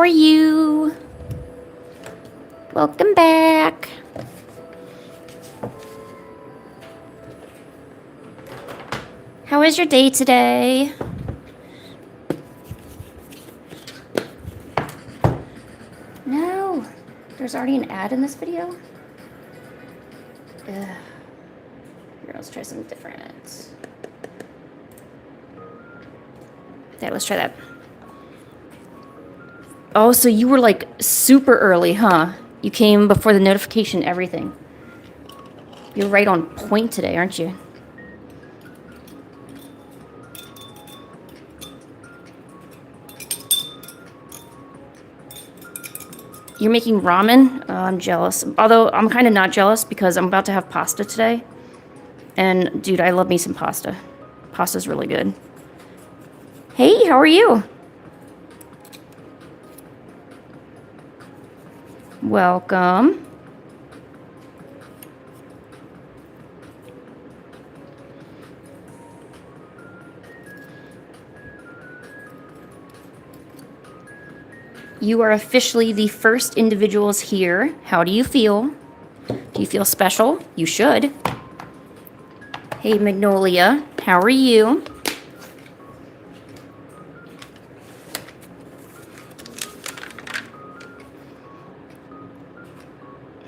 are you? Welcome back. How was your day today? No, there's already an ad in this video. Ugh. Here, let's try something different. Yeah, let's try that. Oh, so you were like super early, huh? You came before the notification, everything. You're right on point today, aren't you? You're making ramen? Oh, I'm jealous. Although I'm kind of not jealous because I'm about to have pasta today. And dude, I love me some pasta. Pasta's really good. Hey, how are you? Welcome. You are officially the first individuals here. How do you feel? Do you feel special? You should. Hey, Magnolia, how are you?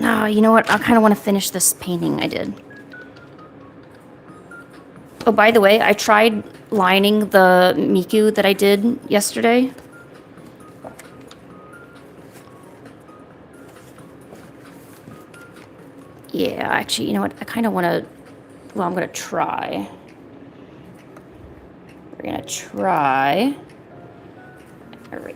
Oh, you know what? I kind of want to finish this painting I did. Oh, by the way, I tried lining the Miku that I did yesterday. Yeah, actually, you know what? I kind of want to... Well, I'm going to try. We're going to try. All right.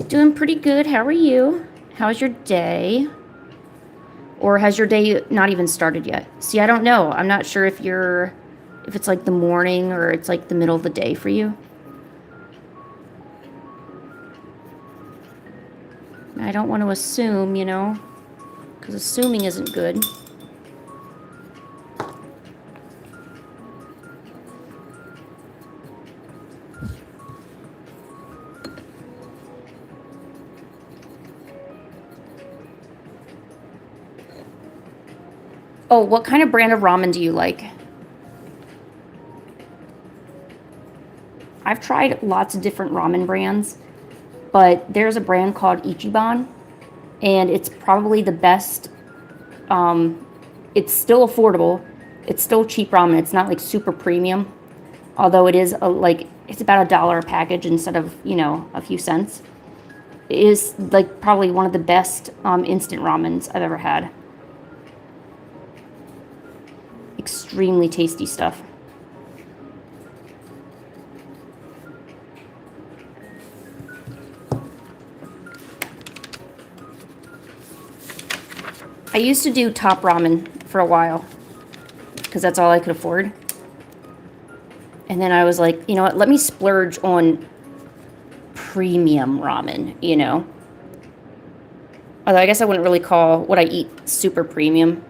Doing pretty good. How are you? How's your day? Or has your day not even started yet? See, I don't know. I'm not sure if it's like the morning or it's like the middle of the day for you. I don't want to assume, you know, because assuming isn't good. Oh, what kind of brand of ramen do you like? I've tried lots of different ramen brands, but there's a brand called Ichiban, and it's probably the best. It's still affordable. It's still cheap ramen. It's not like super premium, although it is it's about $1 a package instead of, you know, a few cents. It is like probably one of the best instant ramens I've ever had. Extremely tasty stuff. I used to do top ramen for a while because that's all I could afford. And then I was like, you know what, let me splurge on premium ramen, you know. Although I guess I wouldn't really call what I eat super premium.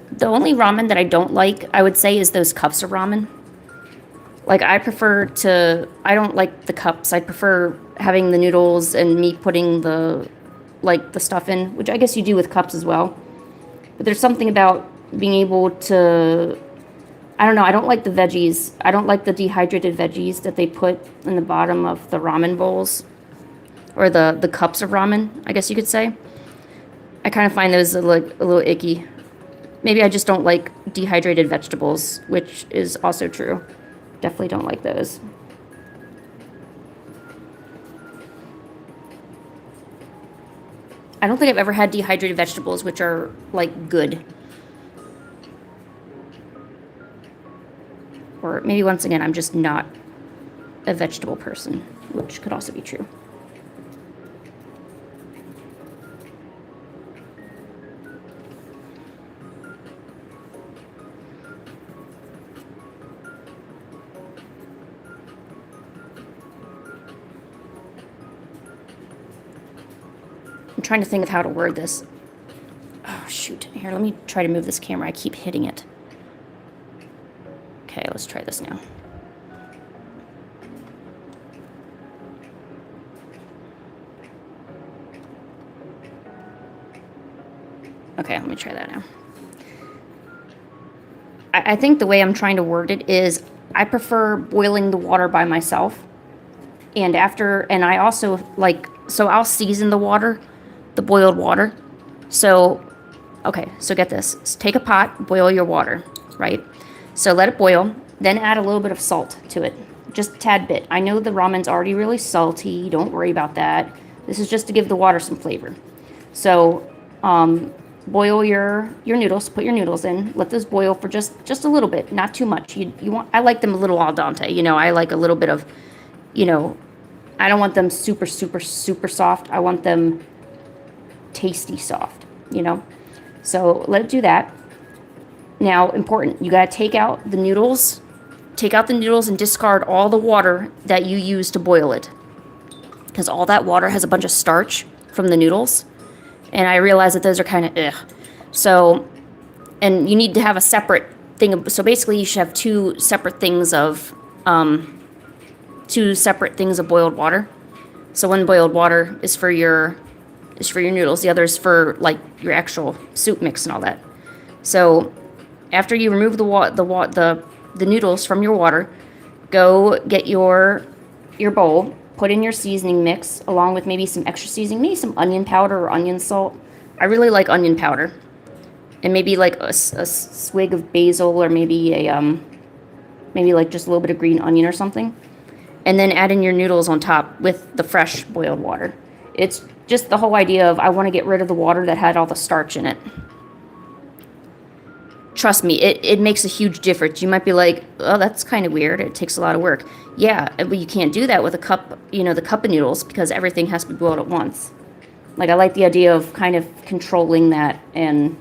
The only ramen that I don't like, I would say, is those cups of ramen. Like, I don't like the cups. I prefer having the noodles and me putting the stuff in, which I guess you do with cups as well. But there's something about being able to, I don't know, I don't like the veggies. I don't like the dehydrated veggies that they put in the bottom of the ramen bowls. Or the cups of ramen, I guess you could say. I kind of find those a little icky. Maybe I just don't like dehydrated vegetables, which is also true. Definitely don't like those. I don't think I've ever had dehydrated vegetables, which are, like, good. Or maybe, once again, I'm just not a vegetable person, which could also be true. I'm trying to think of how to word this. Oh, shoot. Here, let me try to move this camera. I keep hitting it. Okay, let's try this now. Okay, let me try that now. I think the way I'm trying to word it is I prefer boiling the water by myself. And I also like, so I'll season the water, the boiled water. So, okay, so get this. So take a pot, boil your water, right? So let it boil, then add a little bit of salt to it. Just a tad bit. I know the ramen's already really salty. Don't worry about that. This is just to give the water some flavor. So, boil your noodles, put your noodles in, let those boil for just a little bit, not too much. I like them a little al dente, I like a little bit of, I don't want them super, super, super soft. I want them tasty soft, So let it do that. Now, important, you gotta take out the noodles and discard all the water that you use to boil it. Because all that water has a bunch of starch from the noodles. And I realize that those are kind of So, and you need to have a separate thing. So basically, you should have two separate things of boiled water. So one boiled water is for your noodles. The other is for like your actual soup mix and all that. So after you remove the noodles from your water, go get your bowl. Put in your seasoning mix, along with maybe some extra seasoning, maybe some onion powder or onion salt. I really like onion powder. And maybe like a swig of basil, or maybe maybe like just a little bit of green onion or something. And then add in your noodles on top with the fresh boiled water. It's just the whole idea of I want to get rid of the water that had all the starch in it. Trust me, it makes a huge difference. You might be like, oh, that's kind of weird. It takes a lot of work. Yeah, but you can't do that with a cup, the cup of noodles, because everything has to be boiled at once. Like, I like the idea of kind of controlling that and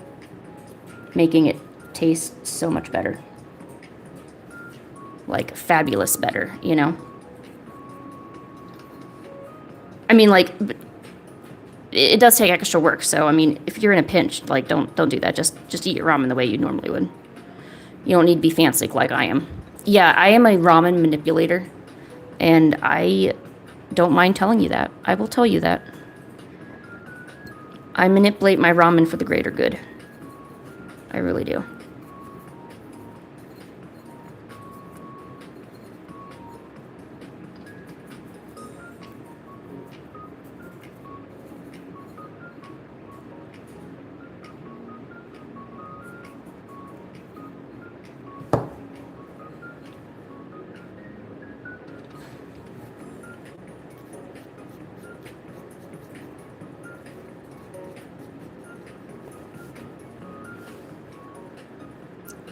making it taste so much better. Like, fabulous better, I mean, like, it does take extra work, so I mean, if you're in a pinch, like, don't do that. Just eat your ramen the way you normally would. You don't need to be fancy like I am. Yeah, I am a ramen manipulator, and I don't mind telling you that. I will tell you that. I manipulate my ramen for the greater good. I really do.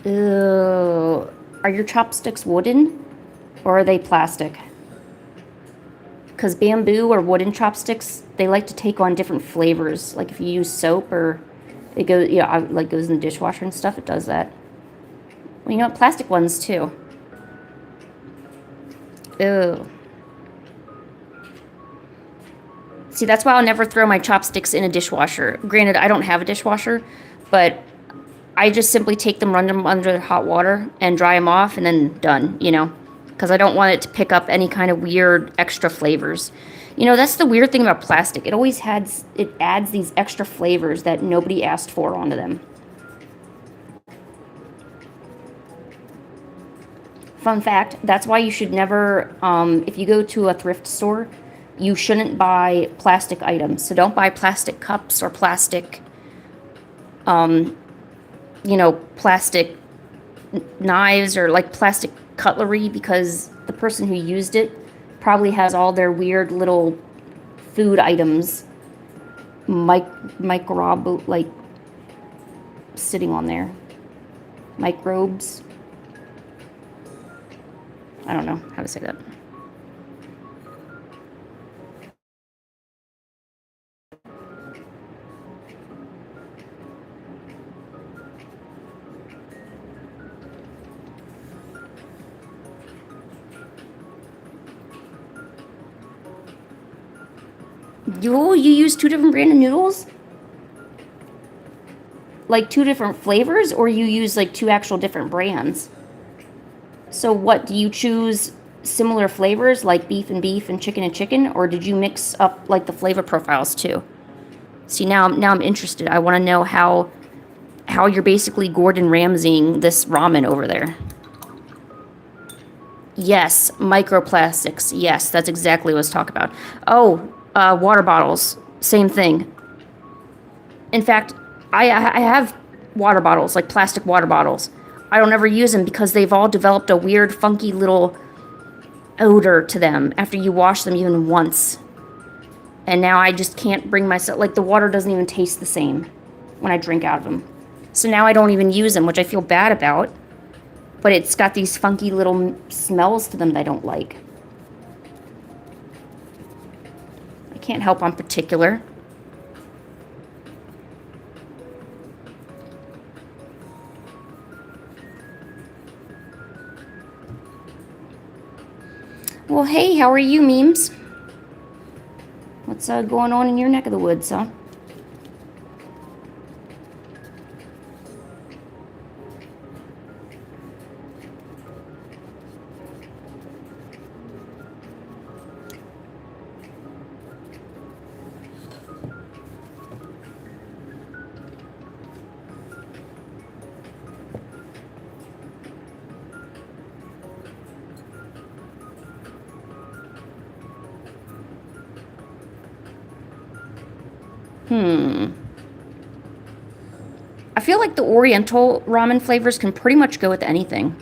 Ew. Are your chopsticks wooden or are they plastic? Because bamboo or wooden chopsticks, they like to take on different flavors. Like if you use soap or it goes, like goes in the dishwasher and stuff, it does that. Well, plastic ones too. Ew. See, that's why I'll never throw my chopsticks in a dishwasher. Granted, I don't have a dishwasher, but I just simply take them, run them under hot water, and dry them off, and then done, Because I don't want it to pick up any kind of weird extra flavors. That's the weird thing about plastic. It adds these extra flavors that nobody asked for onto them. Fun fact, that's why you should never, if you go to a thrift store, you shouldn't buy plastic items. So don't buy plastic cups or plastic, plastic knives or like plastic cutlery, because the person who used it probably has all their weird little food items like sitting on there. Microbes. I don't know how to say that. You use 2 different brand of noodles? Like 2 different flavors, or you use like 2 actual different brands? So what, do you choose similar flavors like beef and chicken, or did you mix up like the flavor profiles too? See, now I'm interested. I want to know how you're basically Gordon Ramsaying this ramen over there. Yes, microplastics. Yes, that's exactly what I was talking about. Oh, water bottles. Same thing. In fact, I have water bottles, like plastic water bottles. I don't ever use them because they've all developed a weird, funky little odor to them after you wash them even once. And now I just can't bring myself, like the water doesn't even taste the same when I drink out of them. So now I don't even use them, which I feel bad about. But it's got these funky little smells to them that I don't like. I can't help I'm particular. Well, hey, how are you, memes? What's going on in your neck of the woods, huh? I feel like the Oriental ramen flavors can pretty much go with anything.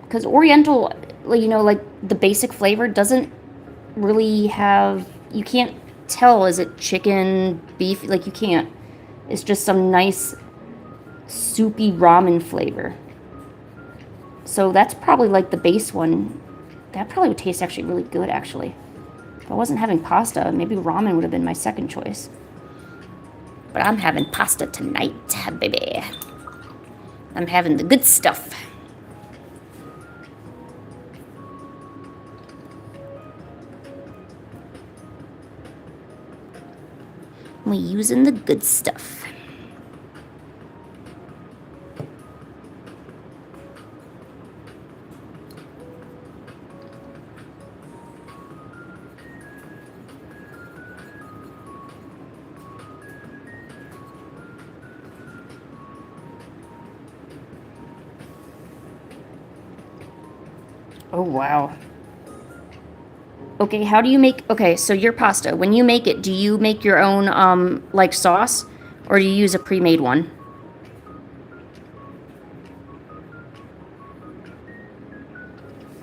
Because Oriental, you know, like the basic flavor doesn't really have, you can't tell, is it chicken, beef, like you can't. It's just some nice soupy ramen flavor. So that's probably like the base one. That probably would taste actually really good, actually. If I wasn't having pasta, maybe ramen would have been my second choice. But I'm having pasta tonight, baby. I'm having the good stuff. We're using the good stuff. Oh, wow. Okay, how do you make... Okay, so your pasta, when you make it, do you make your own, like, sauce? Or do you use a pre-made one?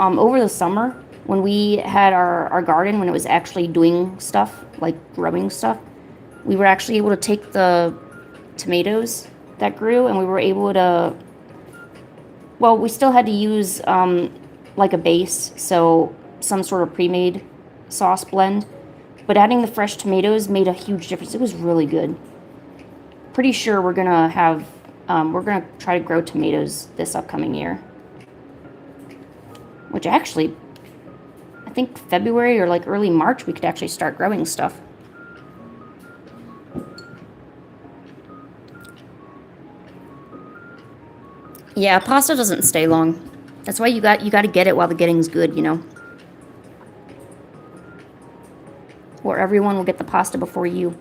Over the summer, when we had our garden, when it was actually doing stuff, like growing stuff, we were actually able to take the tomatoes that grew, and we were able to... Well, we still had to use, like a base, so some sort of pre-made sauce blend, but adding the fresh tomatoes made a huge difference. It was really good. Pretty sure we're gonna have we're gonna try to grow tomatoes this upcoming year, which actually I think February or like early March we could actually start growing stuff. Yeah, pasta doesn't stay long. That's why you got to get it while the getting's good, you know. Or everyone will get the pasta before you.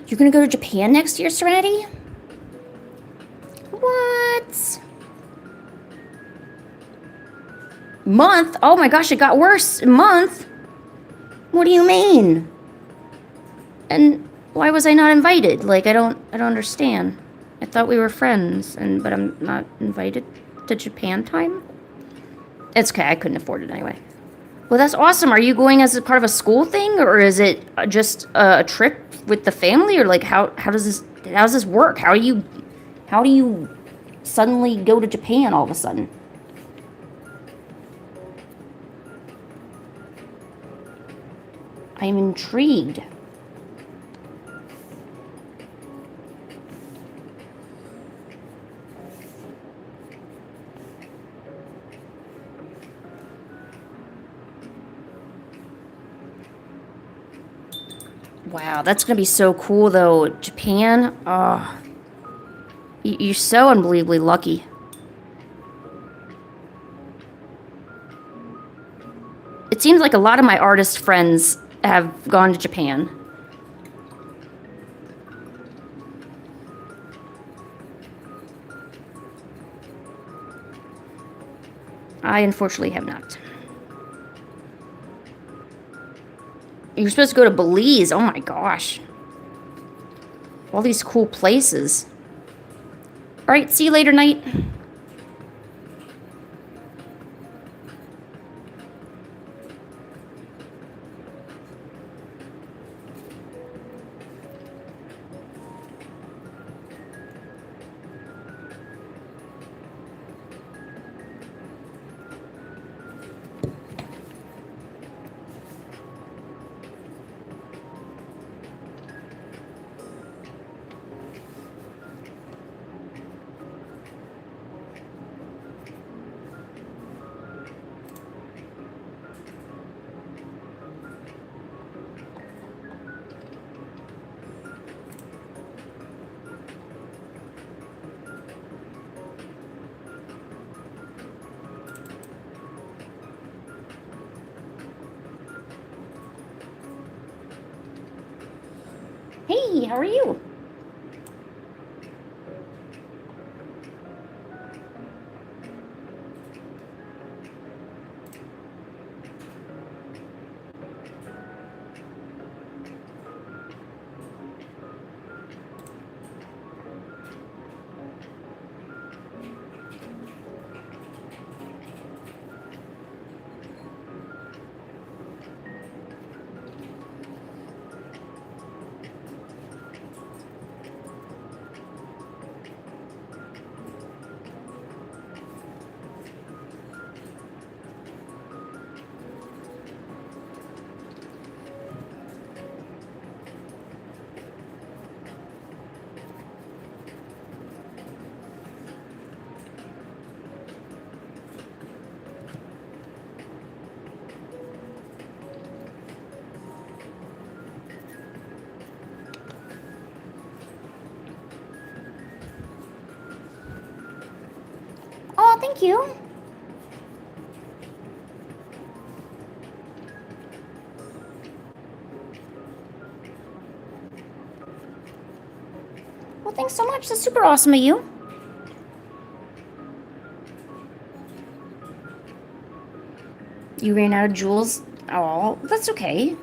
You're gonna go to Japan next year, Serenity? What? Month? Oh my gosh, it got worse. Month? What do you mean? And why was I not invited? Like, I don't understand. I thought we were friends, but I'm not invited to Japan time? It's okay, I couldn't afford it anyway. Well, that's awesome. Are you going as a part of a school thing, or is it just a trip with the family, or like how does this work? How do you suddenly go to Japan all of a sudden? I'm intrigued. Wow, that's gonna be so cool though. Japan, oh, you're so unbelievably lucky. It seems like a lot of my artist friends have gone to Japan. I unfortunately have not. You're supposed to go to Belize. Oh my gosh. All these cool places. All right, see you later, Night. Hey, how are you? Oh, thank you. Well, thanks so much. That's super awesome of you. You ran out of jewels? Oh, that's okay.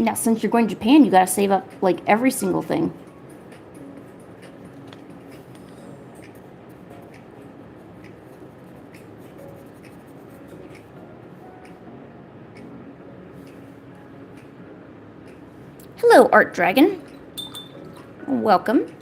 Now, since you're going to Japan, you gotta save up, like, every single thing. Hello, Art Dragon. Welcome.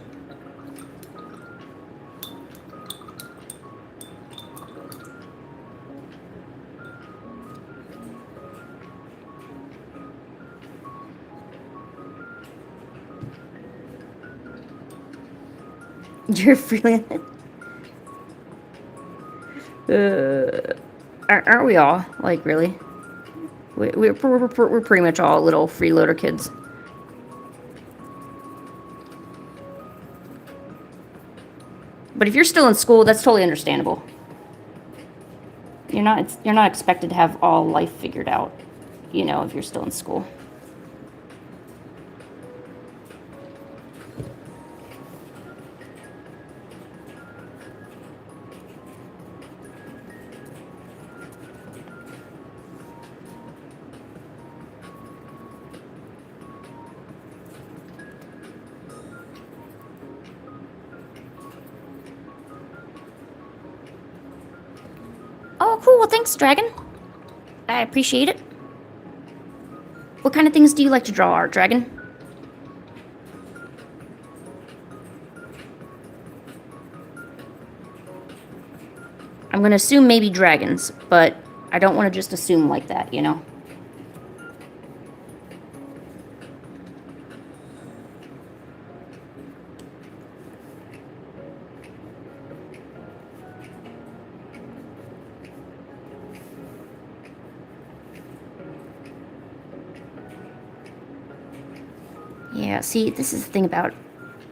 You're freelance. Aren't we all? Like, really? We're pretty much all little freeloader kids. But if you're still in school, that's totally understandable. You're not expected to have all life figured out, you know, if you're still in school. Oh, cool. Well, thanks, Dragon. I appreciate it. What kind of things do you like to draw, Art Dragon? I'm going to assume maybe dragons, but I don't want to just assume like that, you know? Yeah, see, this is the thing about...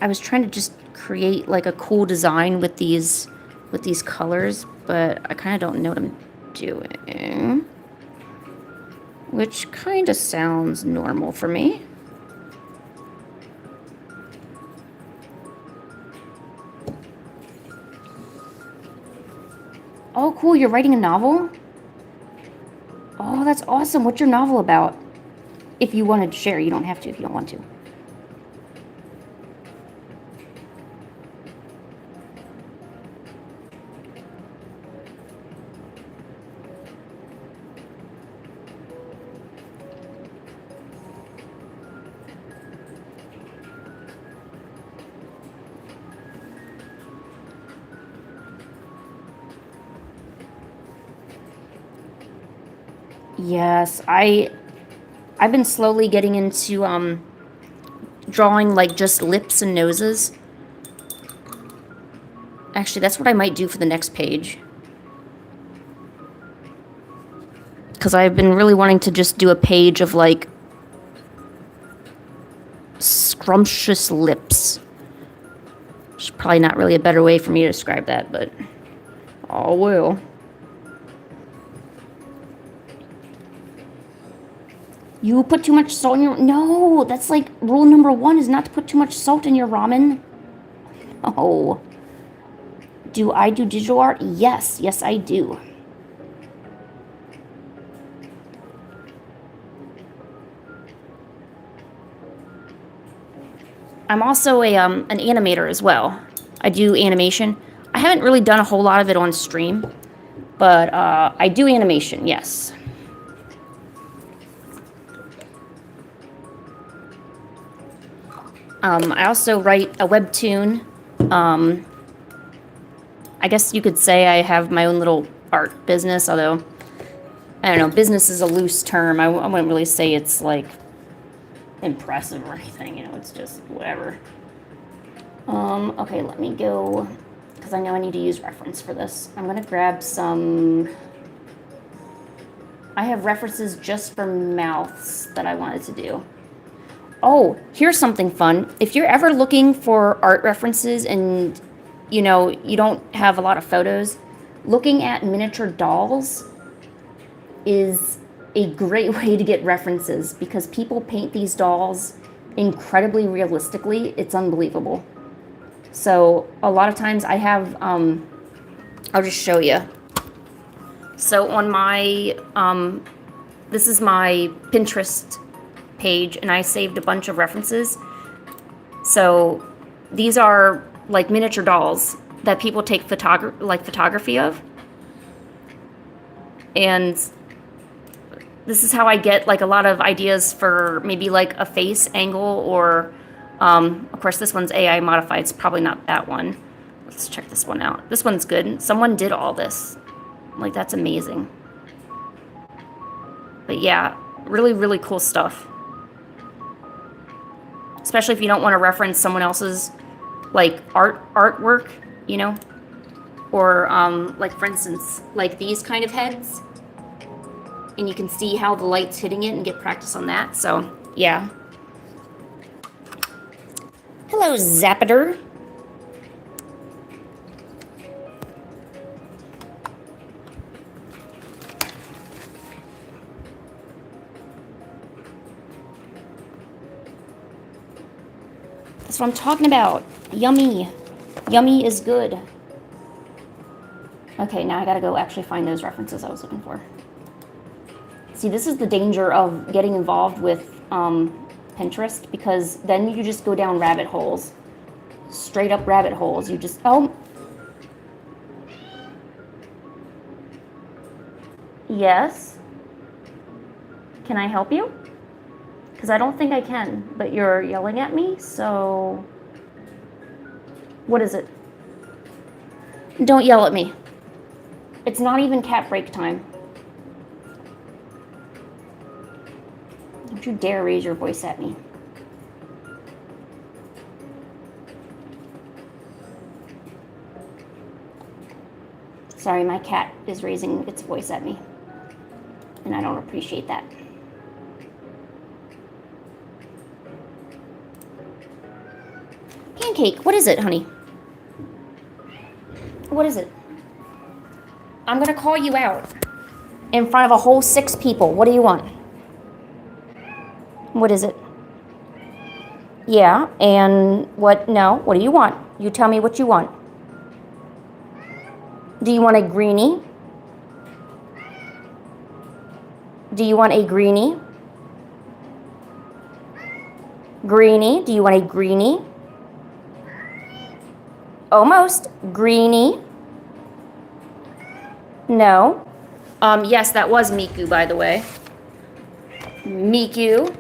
I was trying to just create, like, a cool design with these colors, but I kind of don't know what I'm doing. Which kind of sounds normal for me. Oh, cool, you're writing a novel? Oh, that's awesome. What's your novel about? If you wanted to share, you don't have to if you don't want to. Yes, I've been slowly getting into drawing like just lips and noses. Actually, that's what I might do for the next page. Because I've been really wanting to just do a page of like scrumptious lips. There's probably not really a better way for me to describe that, but oh well. You put too much salt in your... No, that's like rule number 1 is not to put too much salt in your ramen. Oh. Do I do digital art? Yes. Yes, I do. I'm also an animator as well. I do animation. I haven't really done a whole lot of it on stream, but I do animation, yes. I also write a webtoon. I guess you could say I have my own little art business, although, I don't know, business is a loose term. I wouldn't really say it's, like, impressive or anything, you know, it's just whatever. Okay, let me go, because I know I need to use reference for this. I'm going to grab some... I have references just for mouths that I wanted to do. Oh, here's something fun. If you're ever looking for art references and, you know, you don't have a lot of photos, looking at miniature dolls is a great way to get references because people paint these dolls incredibly realistically. It's unbelievable. So a lot of times I have, I'll just show you. So on my, this is my Pinterest page, and I saved a bunch of references. So these are like miniature dolls that people take photography of, and this is how I get like a lot of ideas for maybe like a face angle, or of course this one's AI modified, it's probably not that one. Let's check this one out. This one's good. Someone did all this, like that's amazing. But yeah, really, really cool stuff. Especially if you don't want to reference someone else's, like, artwork, you know? Or, like, for instance, like these kind of heads. And you can see how the light's hitting it and get practice on that. So, yeah. Hello, Zappader. That's what I'm talking about. Yummy. Yummy is good. Okay, now I gotta go actually find those references I was looking for. See, this is the danger of getting involved with Pinterest, because then you just go down rabbit holes. Straight up rabbit holes. You just, oh. Yes. Can I help you? Because I don't think I can, but you're yelling at me, so... What is it? Don't yell at me. It's not even cat break time. Don't you dare raise your voice at me. Sorry, my cat is raising its voice at me, and I don't appreciate that. Pancake, what is it, honey? What is it? I'm gonna call you out in front of a whole 6 people. What do you want? What is it? Yeah, and what? No, what do you want? You tell me what you want. Do you want a greenie? Do you want a greenie? Greenie, do you want a greenie? Almost. Greenie. No. Yes, that was Miku, by the way. Miku.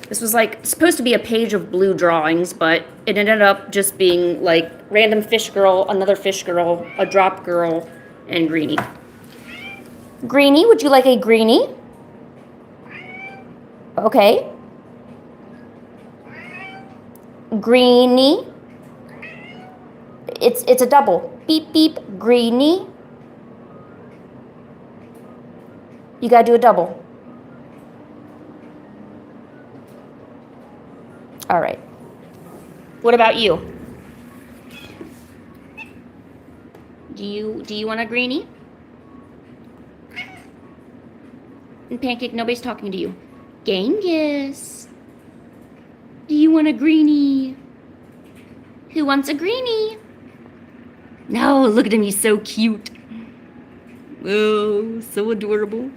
This was like supposed to be a page of blue drawings, but it ended up just being like random fish girl, another fish girl, a drop girl, and Greenie. Greenie, would you like a greenie? Okay. Greenie. It's a double. Beep beep. Greenie. You gotta do a double. All right. What about you? Do you want a greenie? And Pancake, nobody's talking to you. Genghis. Do you want a greenie? Who wants a greenie? No, look at him, he's so cute. Oh, so adorable.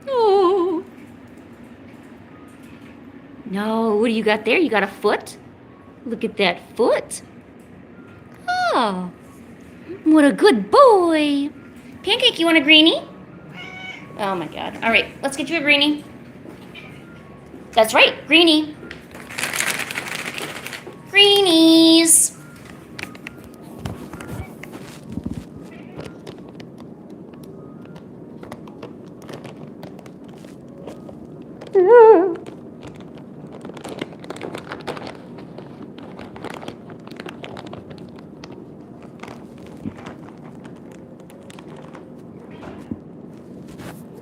Oh. No, what do you got there? You got a foot? Look at that foot. Oh, what a good boy. Pancake, you want a greenie? Oh my God. All right, let's get you a greenie. That's right, greenie. Greenies.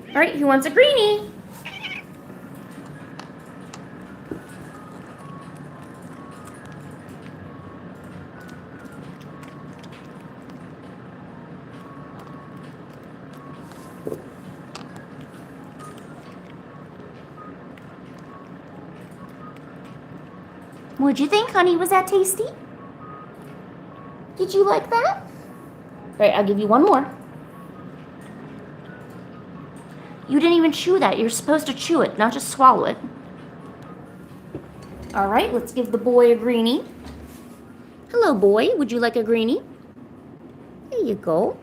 All right, who wants a greenie? What'd you think, honey? Was that tasty? Did you like that? All right, I'll give you one more. You didn't even chew that. You're supposed to chew it, not just swallow it. All right, let's give the boy a greenie. Hello, boy. Would you like a greenie? There you go.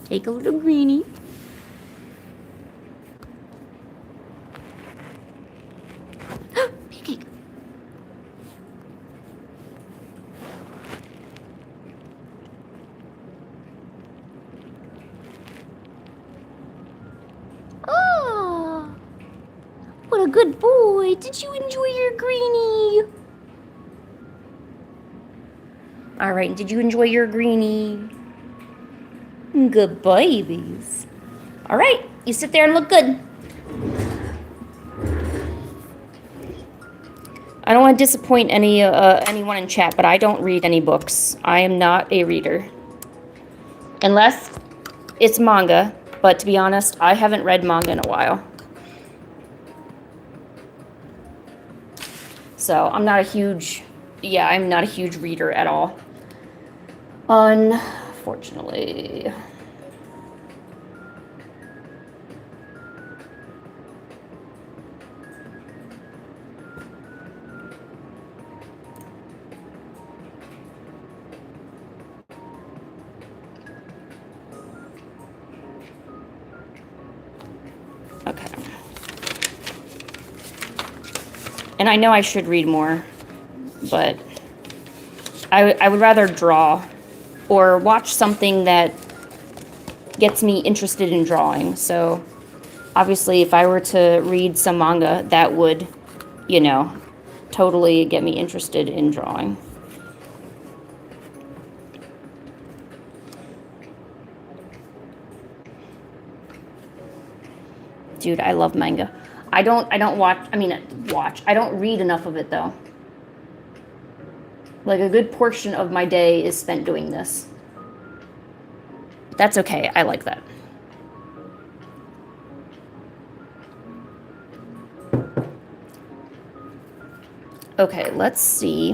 Take a little greenie. Pancake. Oh, what a good boy. Did you enjoy your greenie? All right, did you enjoy your greenie? Good babies. All right, you sit there and look good. I don't want to disappoint anyone in chat, but I don't read any books. I am not a reader. Unless it's manga, but to be honest, I haven't read manga in a while. So I'm not a huge reader at all. Unfortunately. Okay. And I know I should read more, but I would rather draw or watch something that gets me interested in drawing. So obviously if I were to read some manga, that would, you know, totally get me interested in drawing. Dude, I love manga. I don't watch. I don't read enough of it though. Like a good portion of my day is spent doing this. That's okay. I like that. Okay, let's see.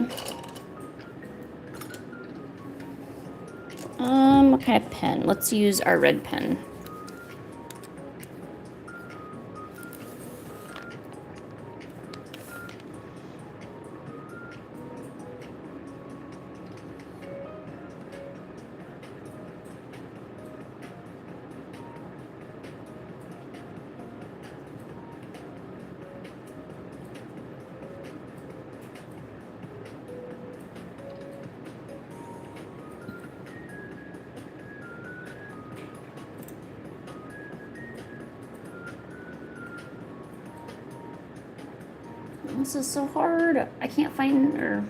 What kind of pen? Let's use our red pen. This is so hard. I can't find her.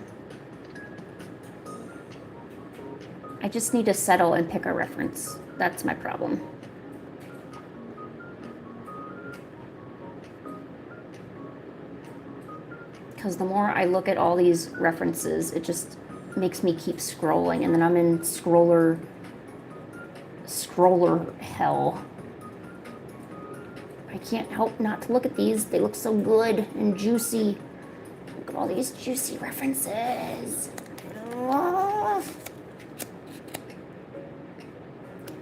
I just need to settle and pick a reference. That's my problem. Because the more I look at all these references, it just makes me keep scrolling, and then I'm in scroller hell. I can't help not to look at these. They look so good and juicy. Look at all these juicy references.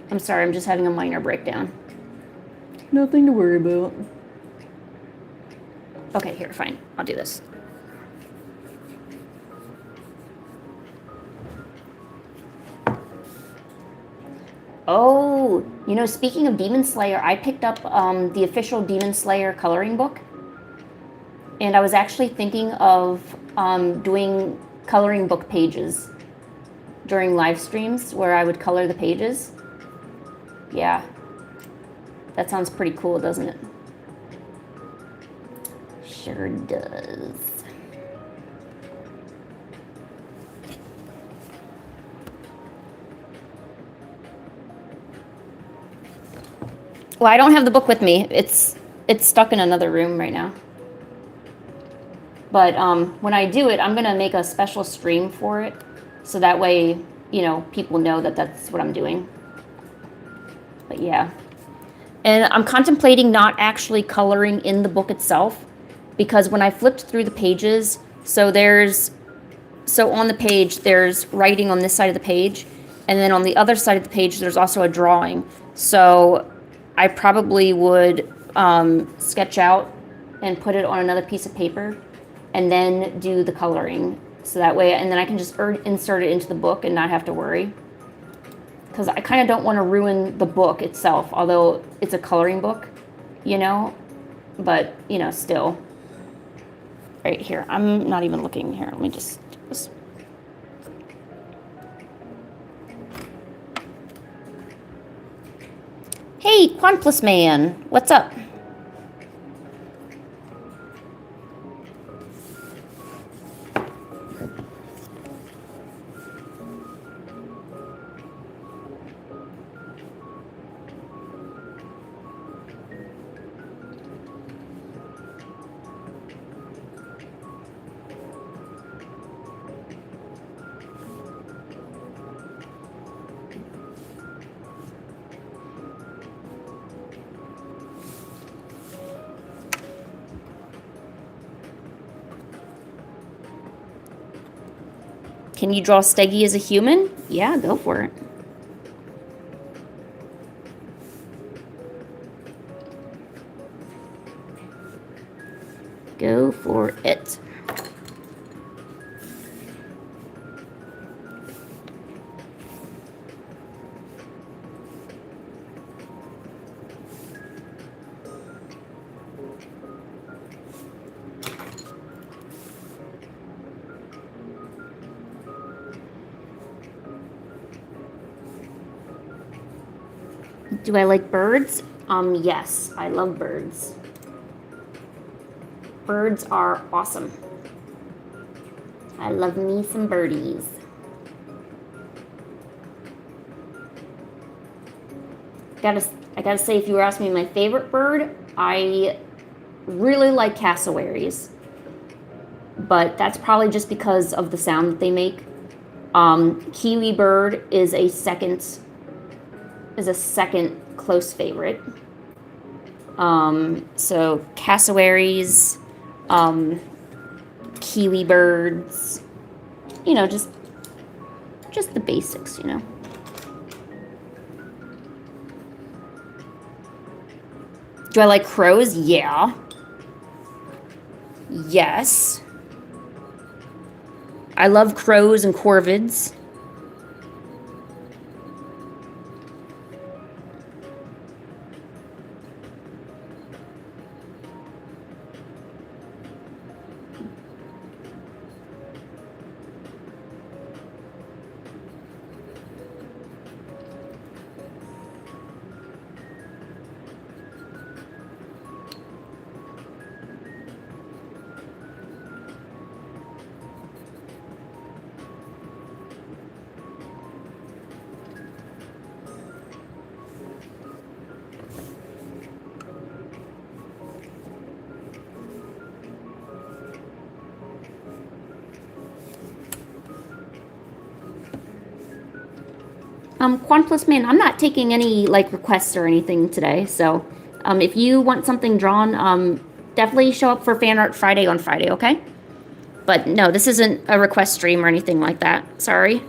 I'm sorry, I'm just having a minor breakdown. Nothing to worry about. Okay, here, fine. I'll do this. Oh, you know, speaking of Demon Slayer, I picked up the official Demon Slayer coloring book. And I was actually thinking of doing coloring book pages during live streams where I would color the pages. Yeah. That sounds pretty cool, doesn't it? Sure does. Well, I don't have the book with me. It's stuck in another room right now. But when I do it, I'm going to make a special stream for it. So that way, you know, people know that that's what I'm doing. But yeah. And I'm contemplating not actually coloring in the book itself. Because when I flipped through the pages, so on the page, there's writing on this side of the page. And then on the other side of the page, there's also a drawing. So I probably would sketch out and put it on another piece of paper and then do the coloring. So that way, and then I can just insert it into the book and not have to worry. Because I kind of don't want to ruin the book itself, although it's a coloring book, you know, but, you know, still. Right here, I'm not even looking here. Let me just do this. Hey, Quantless Man, what's up? Can you draw Steggy as a human? Yeah, go for it. Go for it. Do I like birds? Yes, I love birds. Birds are awesome. I love me some birdies. I gotta say, if you were asking me my favorite bird, I really like cassowaries. But that's probably just because of the sound that they make. Kiwi bird is a second close favorite. So cassowaries, kiwi birds, you know, just the basics, you know. Do I like crows? Yeah. Yes. I love crows and corvids. Quantless Man, I'm not taking any like requests or anything today, so if you want something drawn, definitely show up for Fan Art Friday on Friday, okay? But no, this isn't a request stream or anything like that. Sorry.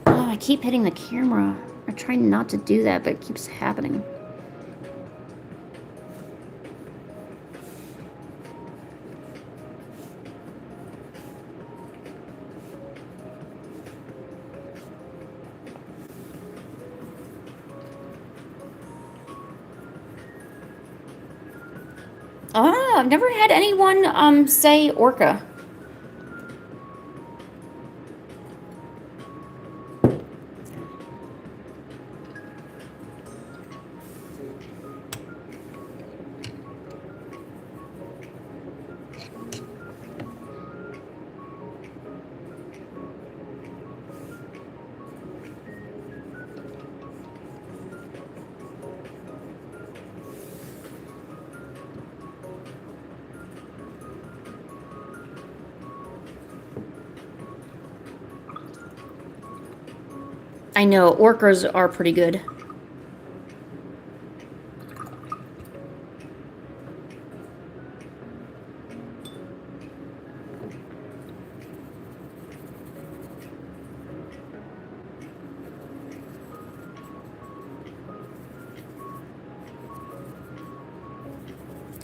Oh, I keep hitting the camera. I try not to do that, but it keeps happening. Oh, I've never had anyone say orca. I know, orcas are pretty good.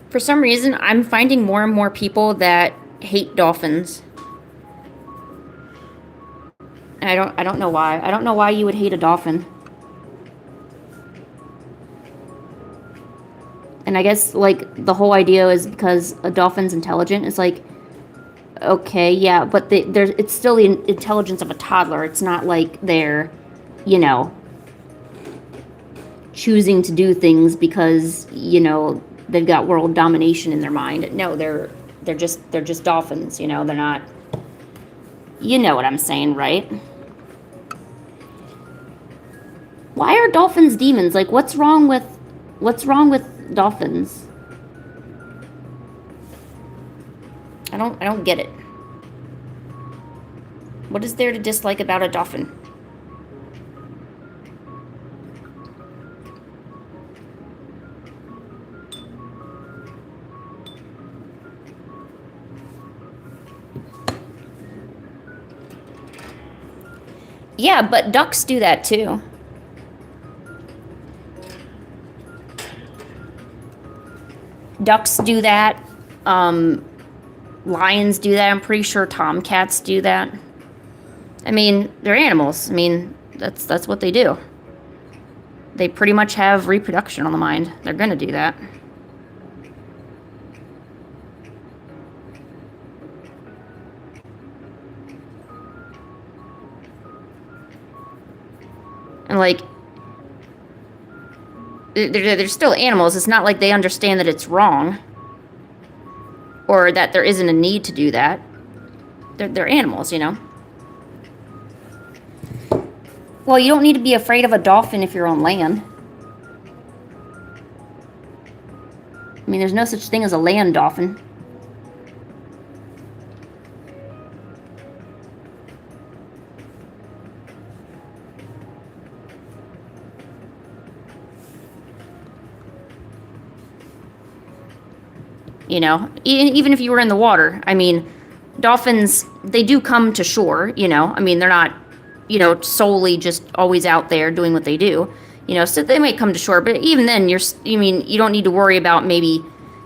For some reason, I'm finding more and more people that hate dolphins. And I don't know why. I don't know why you would hate a dolphin. And I guess, like, the whole idea is because a dolphin's intelligent. It's like, okay, yeah, but it's still the intelligence of a toddler. It's not like they're, you know, choosing to do things because, you know, they've got world domination in their mind. No, they're just dolphins, you know. They're not, you know what I'm saying, right? Why are dolphins demons? Like, what's wrong with dolphins? I don't get it. What is there to dislike about a dolphin? Yeah, but ducks do that too. Ducks do that. Lions do that. I'm pretty sure tomcats do that. I mean, they're animals. I mean, that's what they do. They pretty much have reproduction on the mind. They're gonna do that. And like, they're still animals. It's not like they understand that it's wrong, or that there isn't a need to do that. They're animals, you know? Well, you don't need to be afraid of a dolphin if you're on land. I mean, there's no such thing as a land dolphin. You know, even if you were in the water, I mean, dolphins, they do come to shore, you know? I mean, they're not, you know, solely just always out there doing what they do, you know? So they might come to shore, but even then, I mean, you don't need to worry about maybe,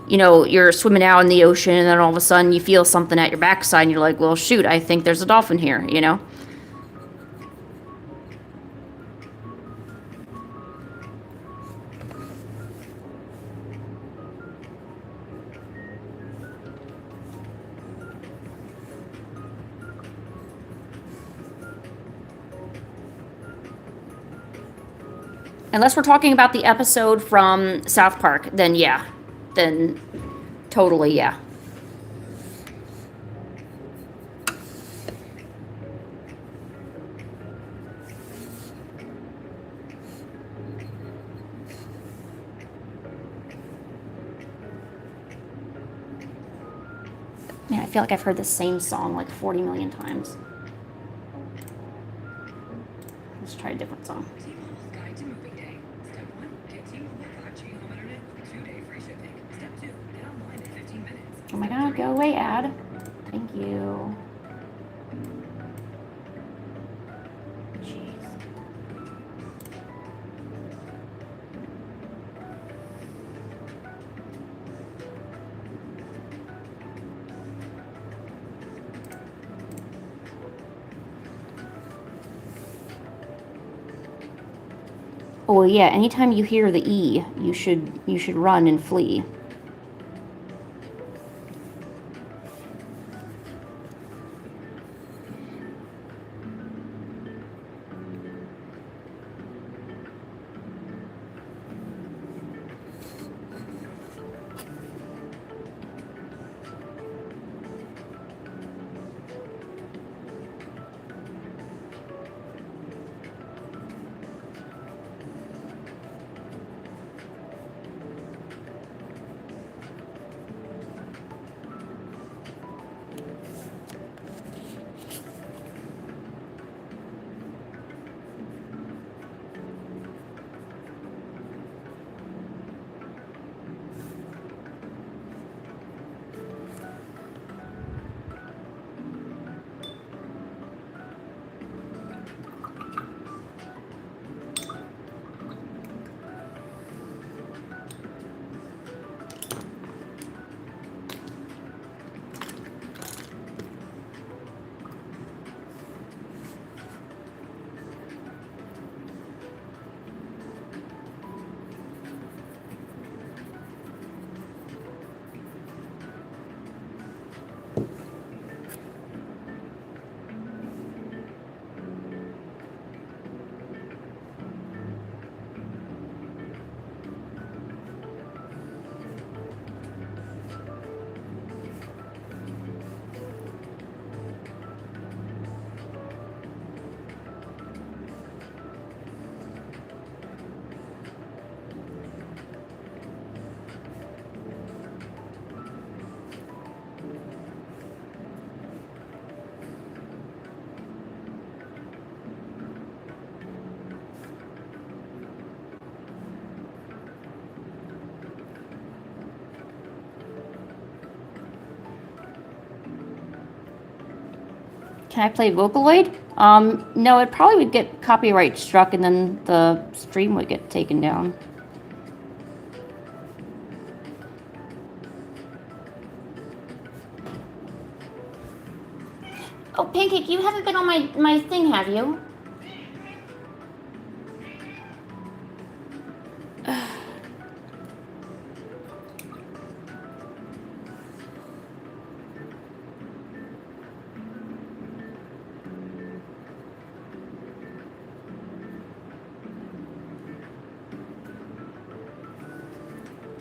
you know, you're swimming out in the ocean and then all of a sudden you feel something at your backside and you're like, well, shoot, I think there's a dolphin here, you know? Unless we're talking about the episode from South Park, then yeah. Then totally, yeah. Man, I feel like I've heard the same song like 40 million times. Let's try a different song. Oh my god, go away, ad. Thank you. Jeez. Oh yeah, anytime you hear the E, you should run and flee. Can I play Vocaloid? No, it probably would get copyright struck and then the stream would get taken down. Oh, Pancake, you haven't been on my thing, have you?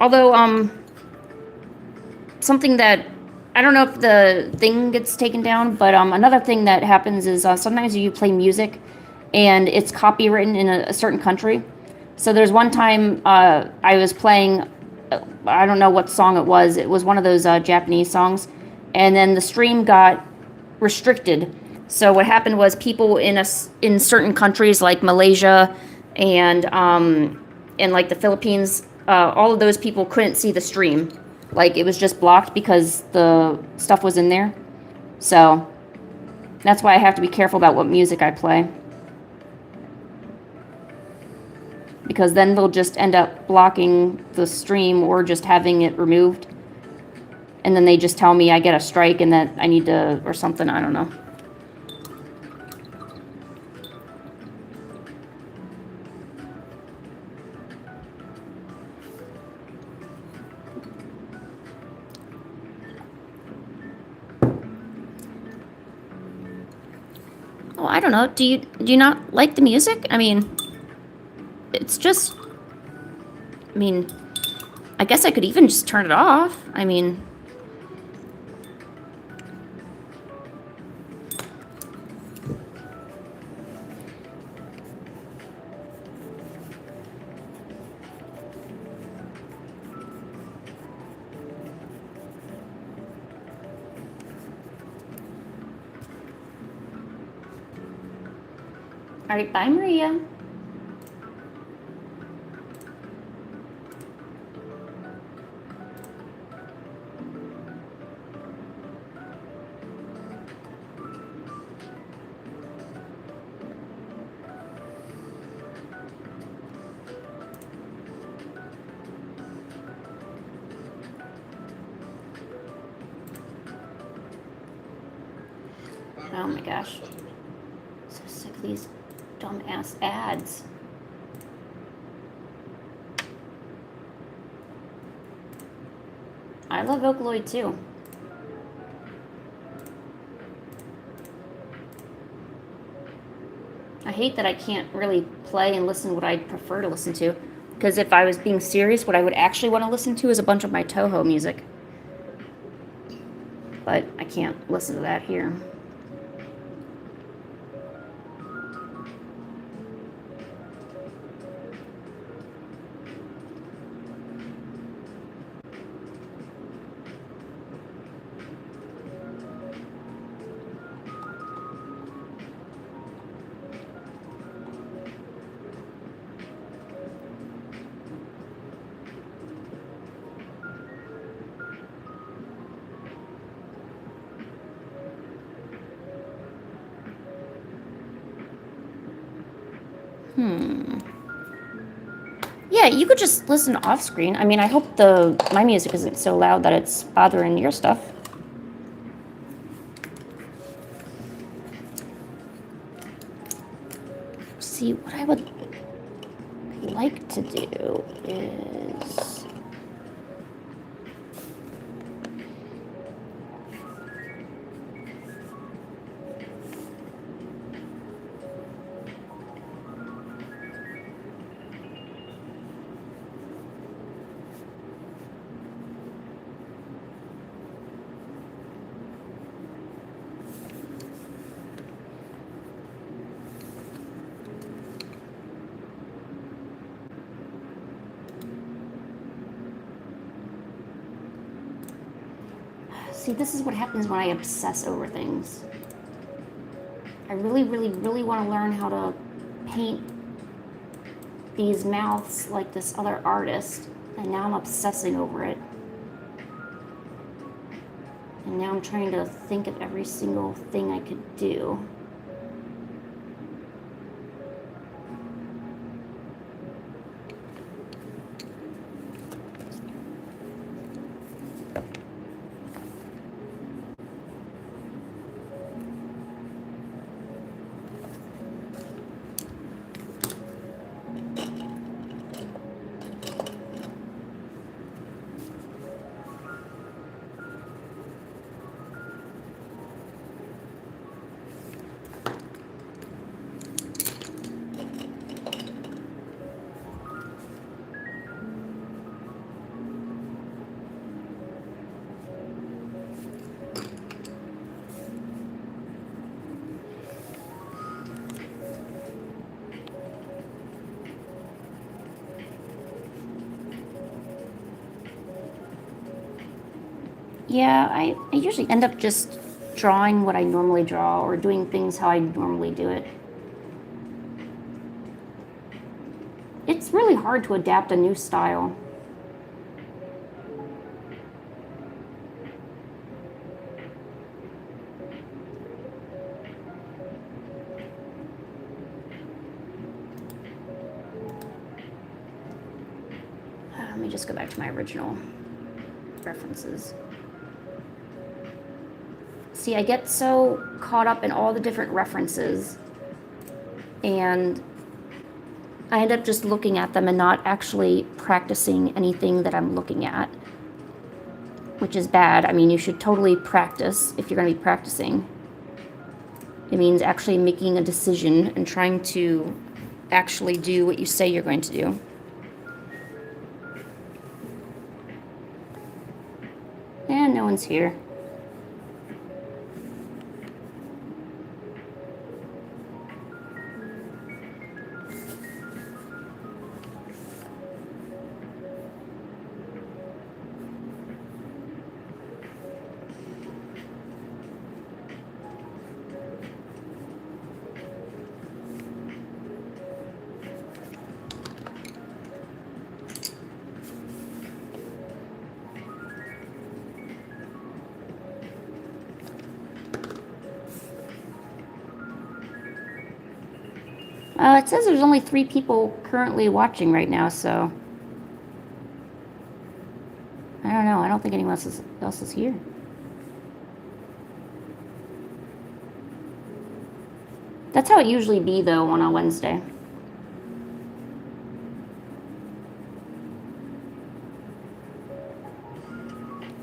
Although, something that, I don't know if the thing gets taken down, but another thing that happens is sometimes you play music and it's copywritten in a certain country. So there's one time I was playing, I don't know what song it was. It was one of those Japanese songs. And then the stream got restricted. So what happened was people in certain countries like Malaysia and like the Philippines, all of those people couldn't see the stream. Like, it was just blocked because the stuff was in there. So that's why I have to be careful about what music I play. Because then they'll just end up blocking the stream or just having it removed. And then they just tell me I get a strike and that I need to, or something, I don't know. Oh, I don't know. Do you not like the music? I mean, it's just, I mean, I guess I could even just turn it off. I mean, all right, bye, Maria. Oh my gosh. So sick of these dumbass ads. I love Vocaloid too. I hate that I can't really play and listen what I'd prefer to listen to. Because if I was being serious, what I would actually want to listen to is a bunch of my Toho music. But I can't listen to that here. Yeah, you could just listen off screen. I mean, I hope my music isn't so loud that it's bothering your stuff. See, what I would like to do is... See, this is what happens when I obsess over things. I really, really, really want to learn how to paint these mouths like this other artist, and now I'm obsessing over it. And now I'm trying to think of every single thing I could do. Yeah, I usually end up just drawing what I normally draw or doing things how I normally do it. It's really hard to adapt a new style. Let me just go back to my original references. See, I get so caught up in all the different references, and I end up just looking at them and not actually practicing anything that I'm looking at, which is bad. I mean, you should totally practice if you're going to be practicing. It means actually making a decision and trying to actually do what you say you're going to do. And no one's here. It says there's only 3 people currently watching right now, so I don't know. I don't think anyone else is here. That's how it usually be, though, on a Wednesday.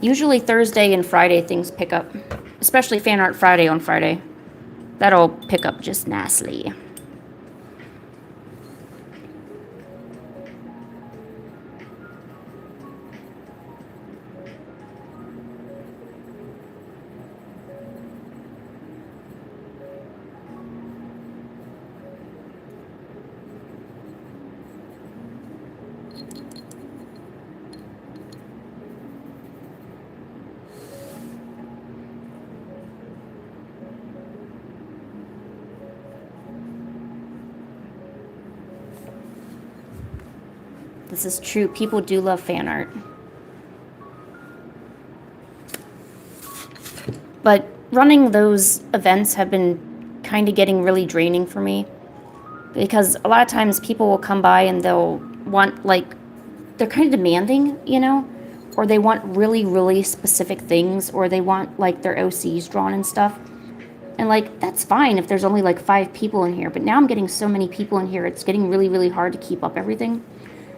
Usually Thursday and Friday things pick up, especially Fan Art Friday on Friday. That'll pick up just nicely. This is true. People do love fan art. But running those events have been kind of getting really draining for me. Because a lot of times people will come by and they'll want, like, they're kind of demanding, you know? Or they want really, really specific things. Or they want, like, their OCs drawn and stuff. And, like, that's fine if there's only, like, 5 people in here. But now I'm getting so many people in here, it's getting really, really hard to keep up everything.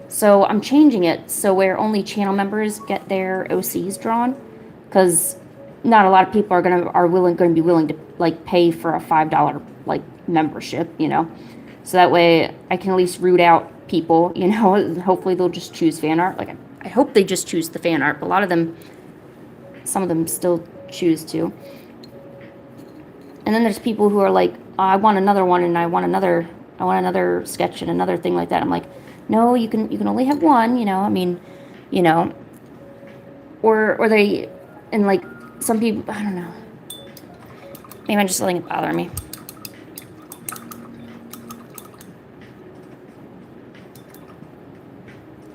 So I'm changing it so where only channel members get their OCs drawn, because not a lot of people are going to be willing to, like, pay for a $5 like membership, you know. So that way I can at least root out people, you know, and hopefully they'll just choose fan art. Like, I hope they just choose the fan art, but a lot of them, some of them still choose to. And then there's people who are like, oh, I want another one, and I want another sketch and another thing like that. I'm like, no, you can only have one, you know. I mean, you know, or they, and like some people, I don't know. Maybe I'm just letting it bother me.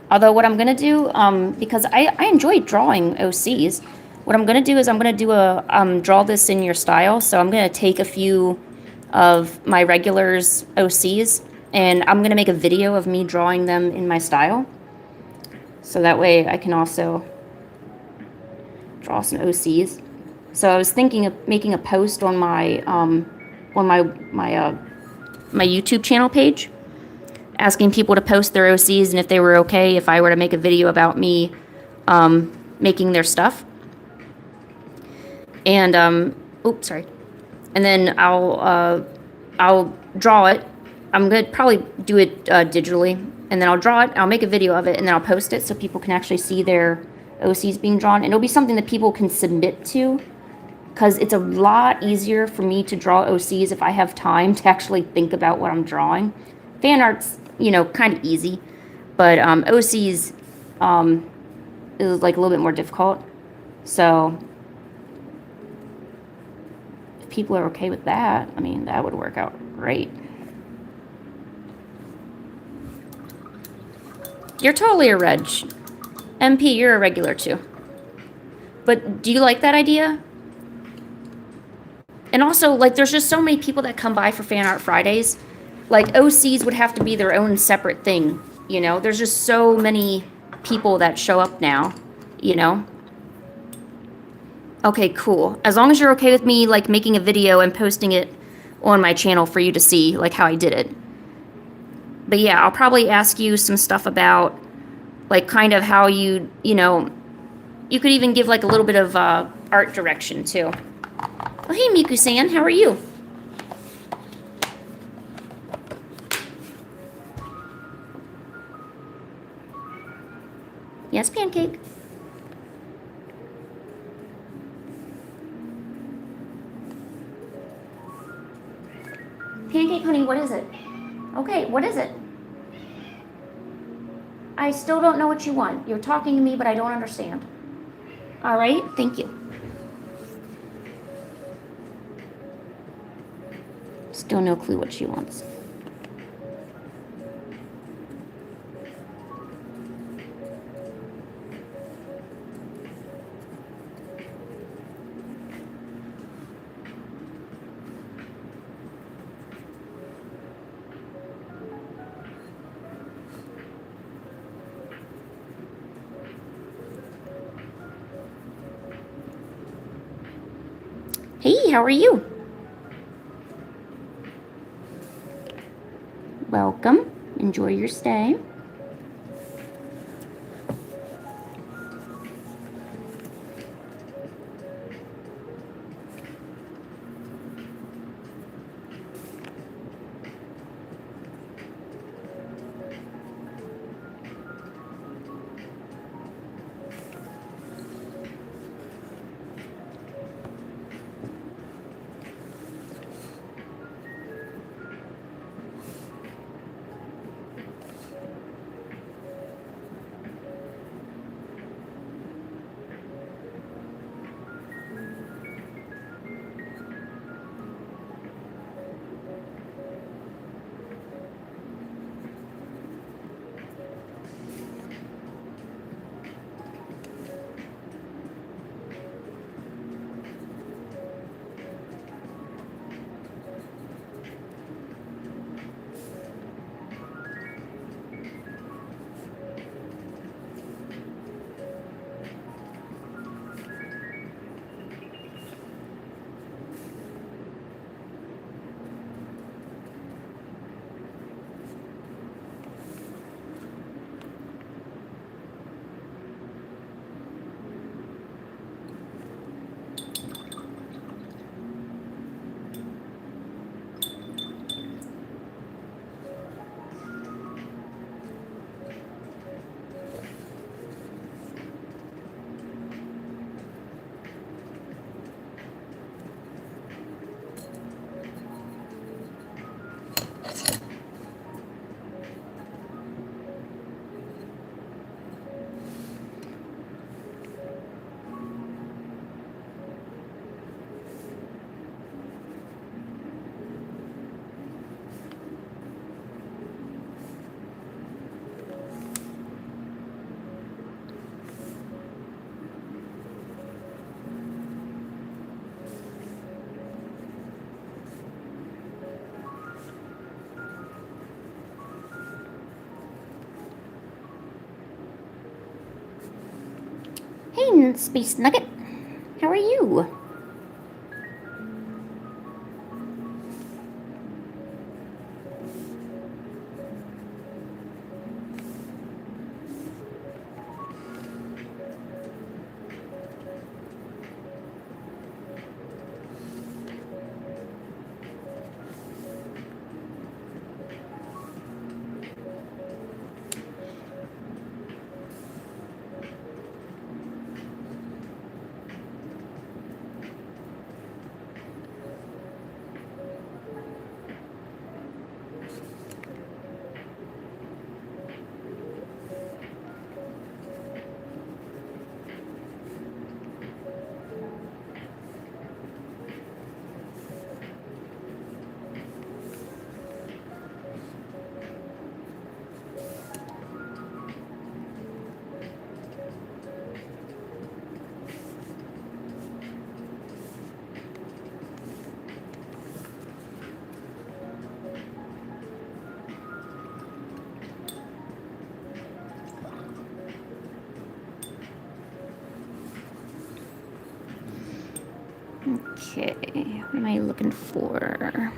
Although what I'm gonna do, because I enjoy drawing OCs, what I'm going to do is I'm going to do a draw this in your style. So I'm going to take a few of my regulars OCs, and I'm going to make a video of me drawing them in my style. So that way I can also draw some OCs. So I was thinking of making a post on my my YouTube channel page, asking people to post their OCs and if they were okay if I were to make a video about me making their stuff. And oops, sorry. And then I'll draw it. I'm gonna probably do it digitally, and then I'll draw it. I'll make a video of it, and then I'll post it so people can actually see their OCs being drawn. And it'll be something that people can submit to, because it's a lot easier for me to draw OCs if I have time to actually think about what I'm drawing. Fan art's, you know, kind of easy, but OCs is like a little bit more difficult. So if people are okay with that, I mean, that would work out great. You're totally a reg. MP, you're a regular too. But do you like that idea? And also, like, there's just so many people that come by for Fan Art Fridays. Like, OCs would have to be their own separate thing, you know? There's just so many people that show up now, you know? Okay, cool. As long as you're okay with me, like, making a video and posting it on my channel for you to see, like, how I did it. But yeah, I'll probably ask you some stuff about, like, kind of how you know, you could even give, like, a little bit of art direction, too. Oh, hey, Miku-san, how are you? Yes, Pancake? Pancake, honey, what is it? Okay, what is it? I still don't know what you want. You're talking to me, but I don't understand. All right, thank you. Still no clue what she wants. Hey, how are you? Welcome. Enjoy your stay. morning, Space Nugget. How are you? Okay, what am I looking for?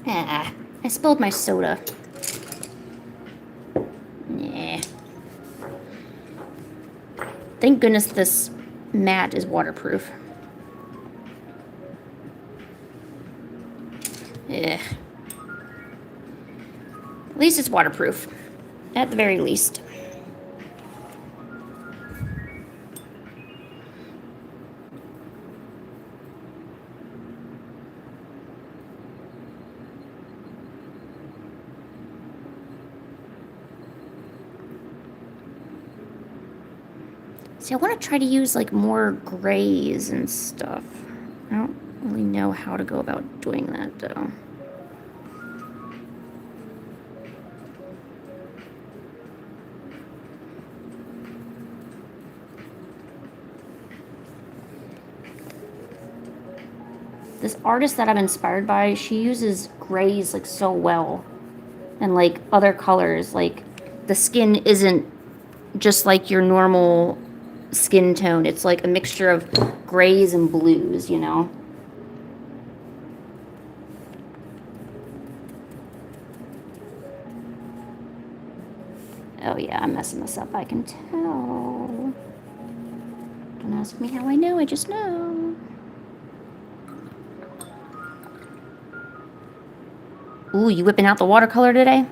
Ah, I spilled my soda. Yeah. Thank goodness this mat is waterproof. Yeah. At least it's waterproof. At the very least. See, I want to try to use like more grays and stuff. I don't really know how to go about doing that though. This artist that I'm inspired by, she uses grays like so well. And like other colors, like the skin isn't just like your normal skin tone. It's like a mixture of grays and blues, you know? Oh yeah, I'm messing this up, I can tell. Don't ask me how I know, I just know. Ooh, you whipping out the watercolor today?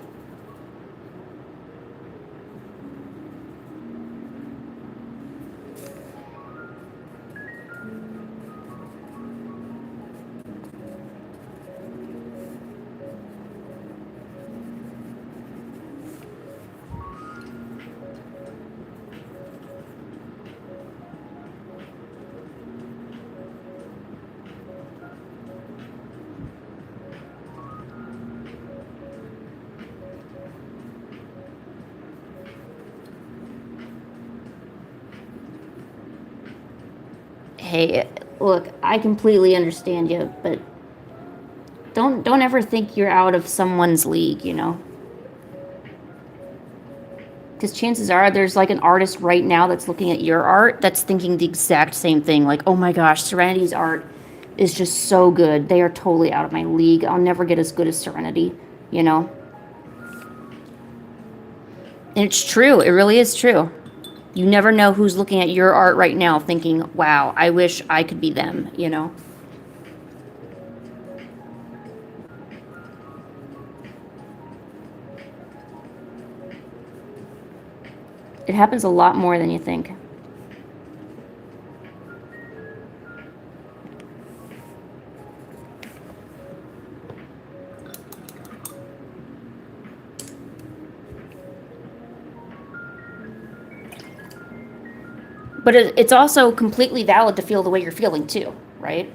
Hey, look, I completely understand you, but don't ever think you're out of someone's league, you know? Because chances are there's like an artist right now that's looking at your art that's thinking the exact same thing. Like, oh my gosh, Serenity's art is just so good. They are totally out of my league. I'll never get as good as Serenity, you know? And it's true. It really is true. You never know who's looking at your art right now thinking, wow, I wish I could be them, you know? It happens a lot more than you think. But it's also completely valid to feel the way you're feeling too, right?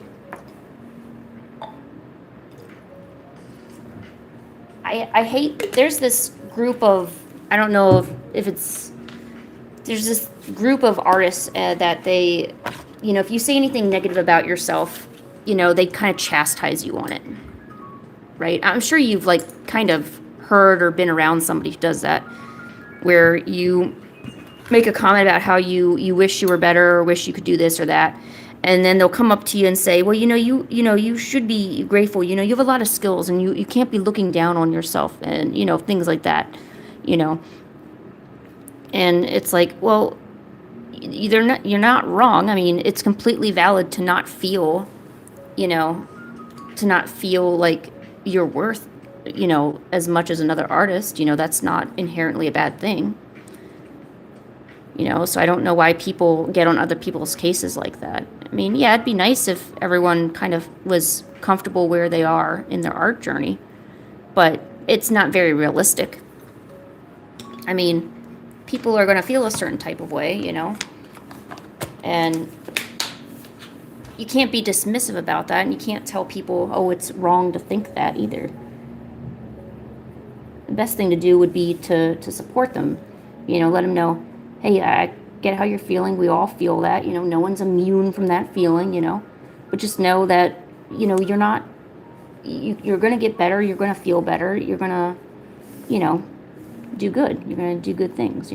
I hate, there's this group of, I don't know if it's there's this group of artists that they, if you say anything negative about yourself, they kind of chastise you on it, right? I'm sure you've like kind of heard or been around somebody who does that, where you make a comment about how you wish you were better or wish you could do this or that, and then they'll come up to you and say, well, you should be grateful, you have a lot of skills, and you can't be looking down on yourself, and things like that, and it's like, well, you're not wrong. I mean, it's completely valid to not feel, like you're worth, as much as another artist. That's not inherently a bad thing. So I don't know why people get on other people's cases like that. I mean, yeah, it'd be nice if everyone kind of was comfortable where they are in their art journey, but it's not very realistic. I mean, people are going to feel a certain type of way, and you can't be dismissive about that, and you can't tell people, oh, it's wrong to think that either. The best thing to do would be to support them, let them know, hey, I get how you're feeling. We all feel that, no one's immune from that feeling, but just know that, you're not, you're going to get better. You're going to feel better. You're going to, do good. You're going to do good things,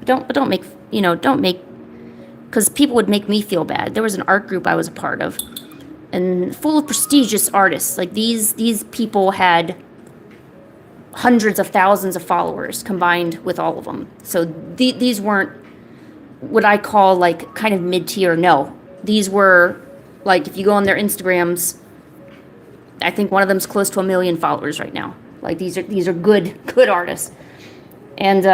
Don't make, because people would make me feel bad. There was an art group I was a part of, and full of prestigious artists. Like these people had hundreds of thousands of followers combined with all of them. So these weren't what I call like kind of mid-tier. No, these were like, if you go on their Instagrams, I think one of them's close to 1 million followers right now. Like these are good artists, and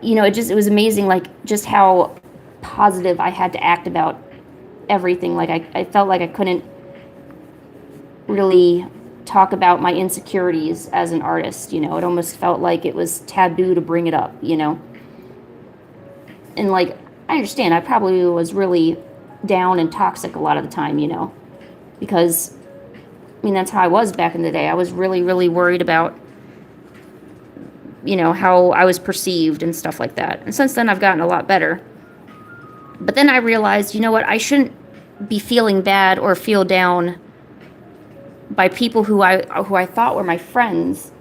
it was amazing, like just how positive I had to act about everything. Like I felt like I couldn't really talk about my insecurities as an artist. It almost felt like it was taboo to bring it up. And like, I understand, I probably was really down and toxic a lot of the time, because that's how I was back in the day. I was really, really worried about, how I was perceived and stuff like that. And since then, I've gotten a lot better. But then I realized, what? I shouldn't be feeling bad or feel down by people who I thought were my friends.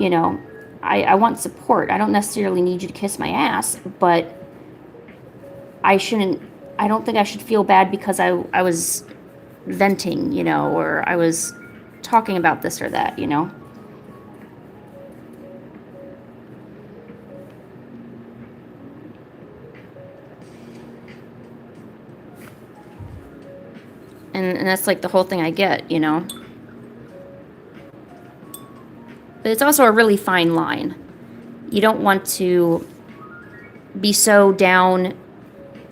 I want support. I don't necessarily need you to kiss my ass, but I don't think I should feel bad because I was venting, or I was talking about this or that, And that's like the whole thing I get, But it's also a really fine line. You don't want to be so down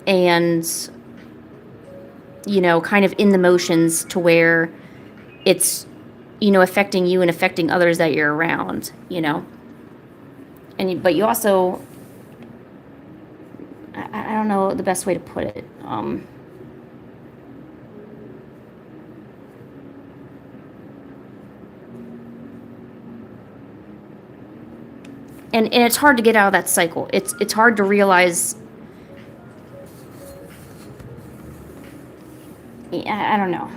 and, kind of in the motions to where it's, affecting you and affecting others that you're around, But you also, I don't know the best way to put it. And it's hard to get out of that cycle. It's hard to realize. I don't know.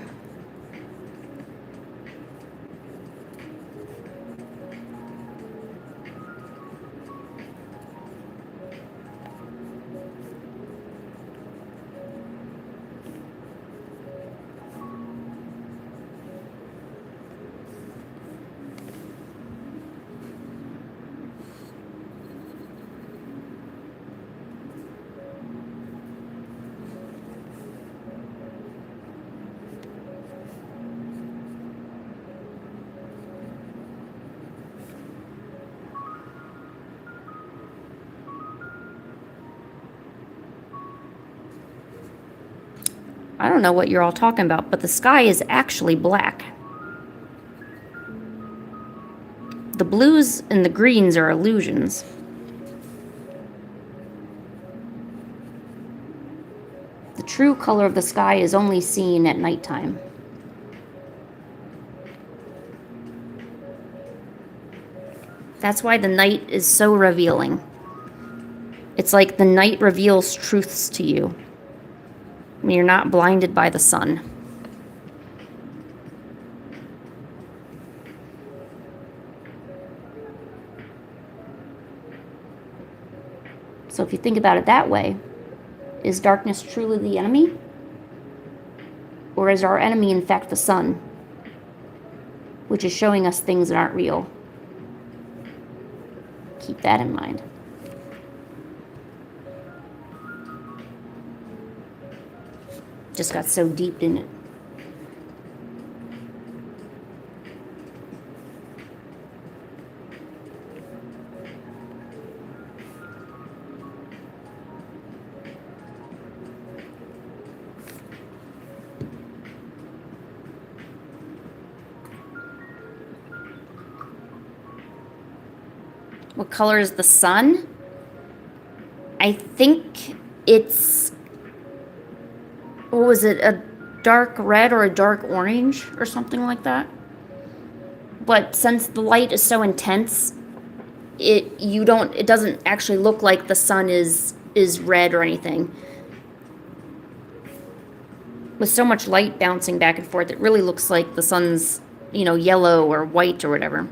I don't know what you're all talking about, but the sky is actually black. The blues and the greens are illusions. The true color of the sky is only seen at nighttime. That's why the night is so revealing. It's like the night reveals truths to you when you're not blinded by the sun. So if you think about it that way, is darkness truly the enemy? Or is our enemy in fact the sun, which is showing us things that aren't real? Keep that in mind. Just got so deep, didn't it? What color is the sun? I think it's, what was it, a dark red or a dark orange or something like that. But since the light is so intense, it doesn't actually look like the sun is red or anything. With so much light bouncing back and forth, it really looks like the sun's, yellow or white or whatever.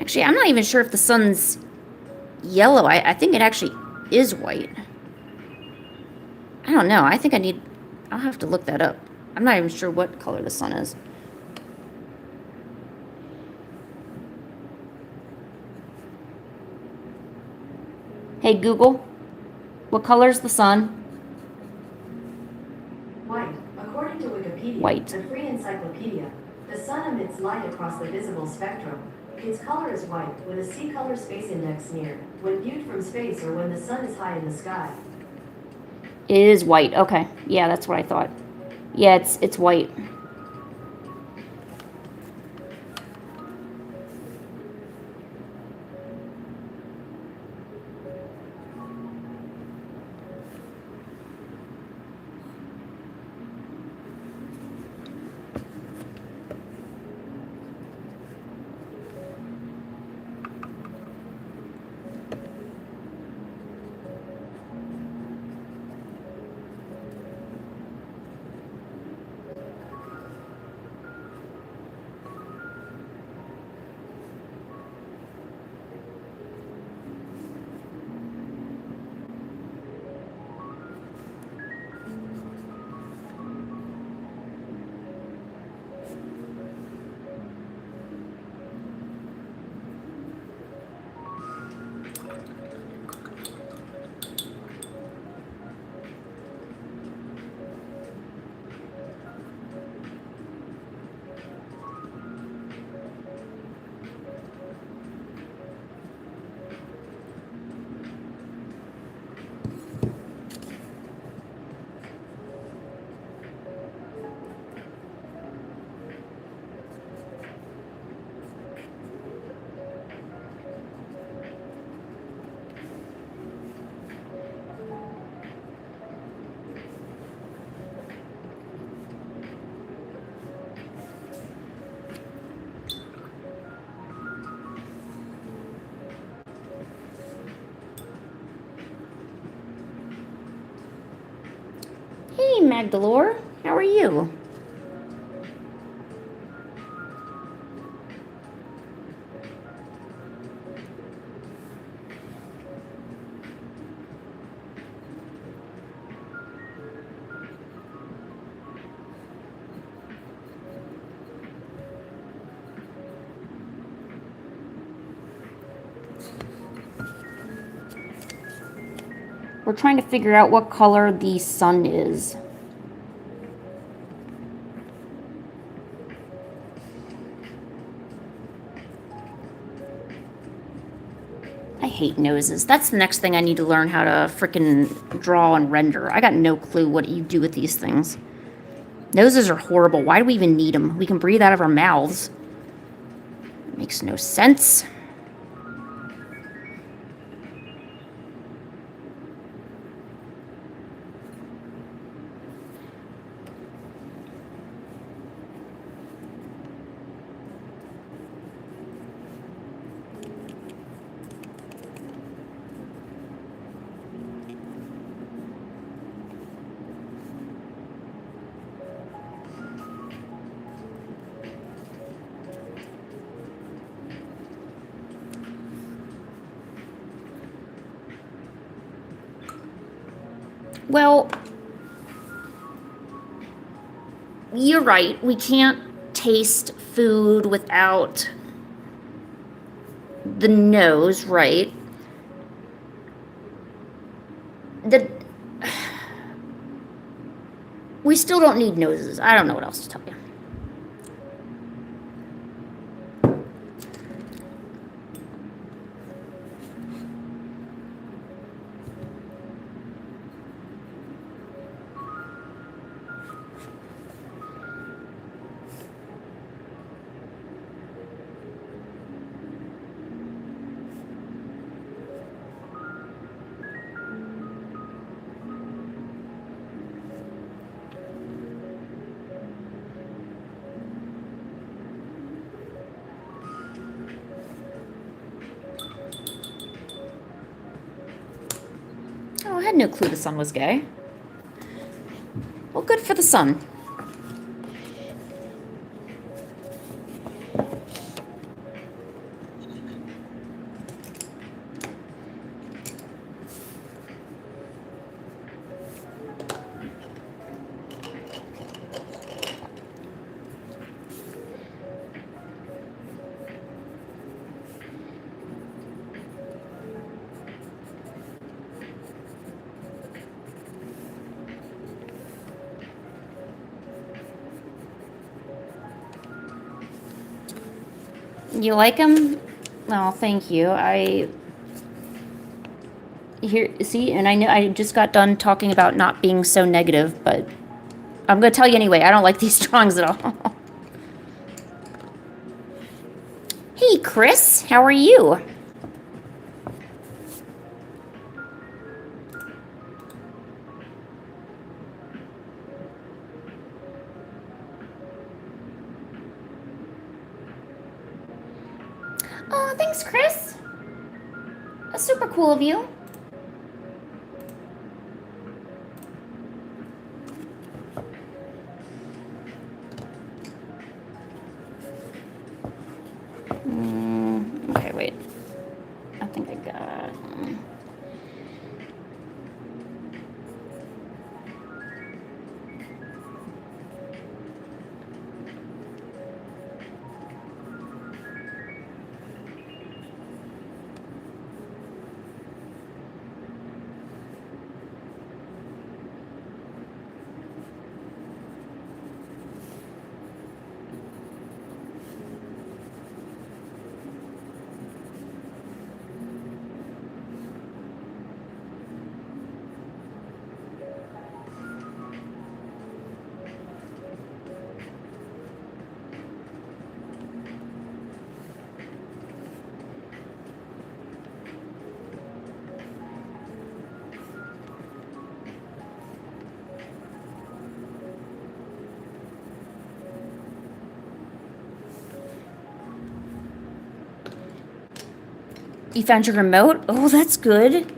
Actually, I'm not even sure if the sun's yellow. I think it actually is white. I don't know. I'll have to look that up. I'm not even sure what color the sun is. Hey, Google, what color is the sun? White. According to Wikipedia, White. the free encyclopedia, the sun emits light across the visible spectrum. Its color is white, with a C-color space index near, when viewed from space or when the sun is high in the sky. It is white. Okay. Yeah, that's what I thought. Yeah, it's white. Hey, Magdalore, how are you? We're trying to figure out what color the sun is. I hate noses. That's the next thing I need to learn how to frickin' draw and render. I got no clue what you do with these things. Noses are horrible. Why do we even need them? We can breathe out of our mouths. It makes no sense. Well, you're right. We can't taste food without the nose, right? The we still don't need noses. I don't know what else to tell you. Oh, I had no clue the sun was gay. Well, good for the sun. You like them? Oh, thank you. See, and I know I just got done talking about not being so negative, but I'm gonna tell you anyway, I don't like these drawings at all. Hey, Chris, how are you? Oh, thanks, Chris. That's super cool of you. Okay, wait. I think I got... You found your remote? Oh, that's good.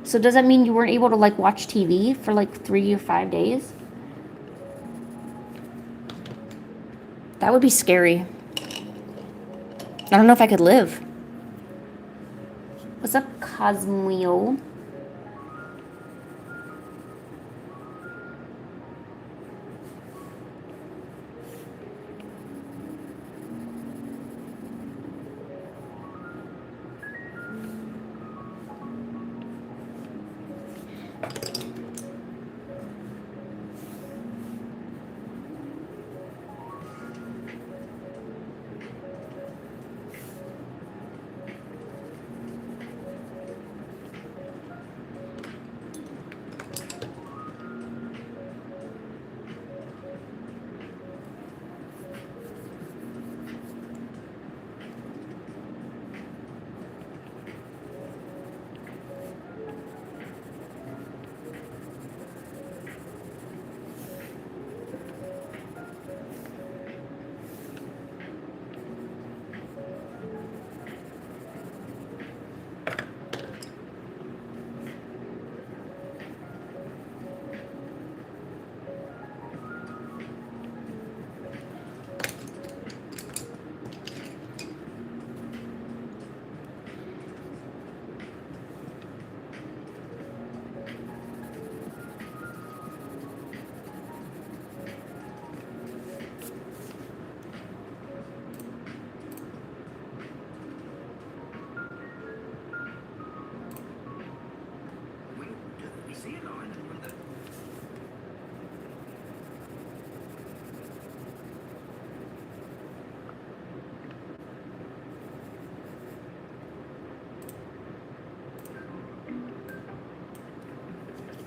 So does that mean you weren't able to, like, watch TV for, like, 3 or 5 days? That would be scary. I don't know if I could live. What's up, Cosmio?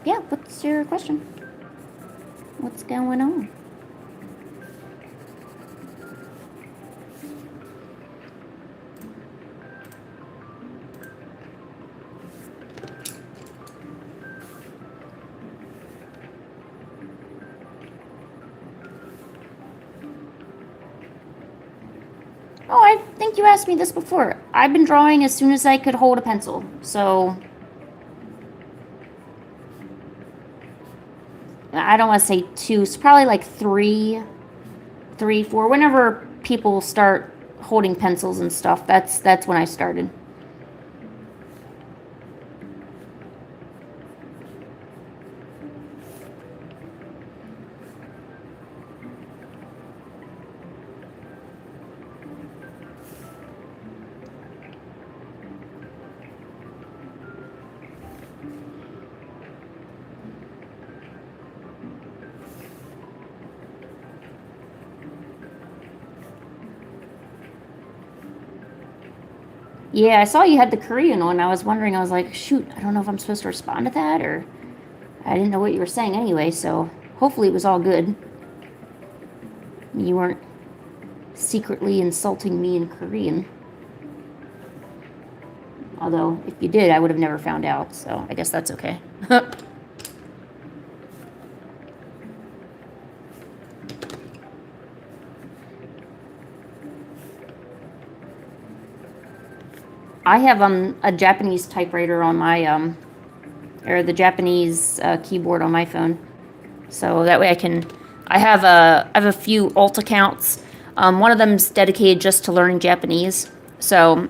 Yeah, what's your question? What's going on? Oh, I think you asked me this before. I've been drawing as soon as I could hold a pencil, so I don't want to say 2. It's probably like 3, 4. Whenever people start holding pencils and stuff, that's when I started. Yeah, I saw you had the Korean one. I was wondering, I was like, shoot, I don't know if I'm supposed to respond to that, or I didn't know what you were saying anyway, so hopefully it was all good. You weren't secretly insulting me in Korean. Although, if you did, I would have never found out, so I guess that's okay. I have a Japanese typewriter on my or the Japanese keyboard on my phone, so that way I have a few alt accounts. One of them's dedicated just to learning Japanese, so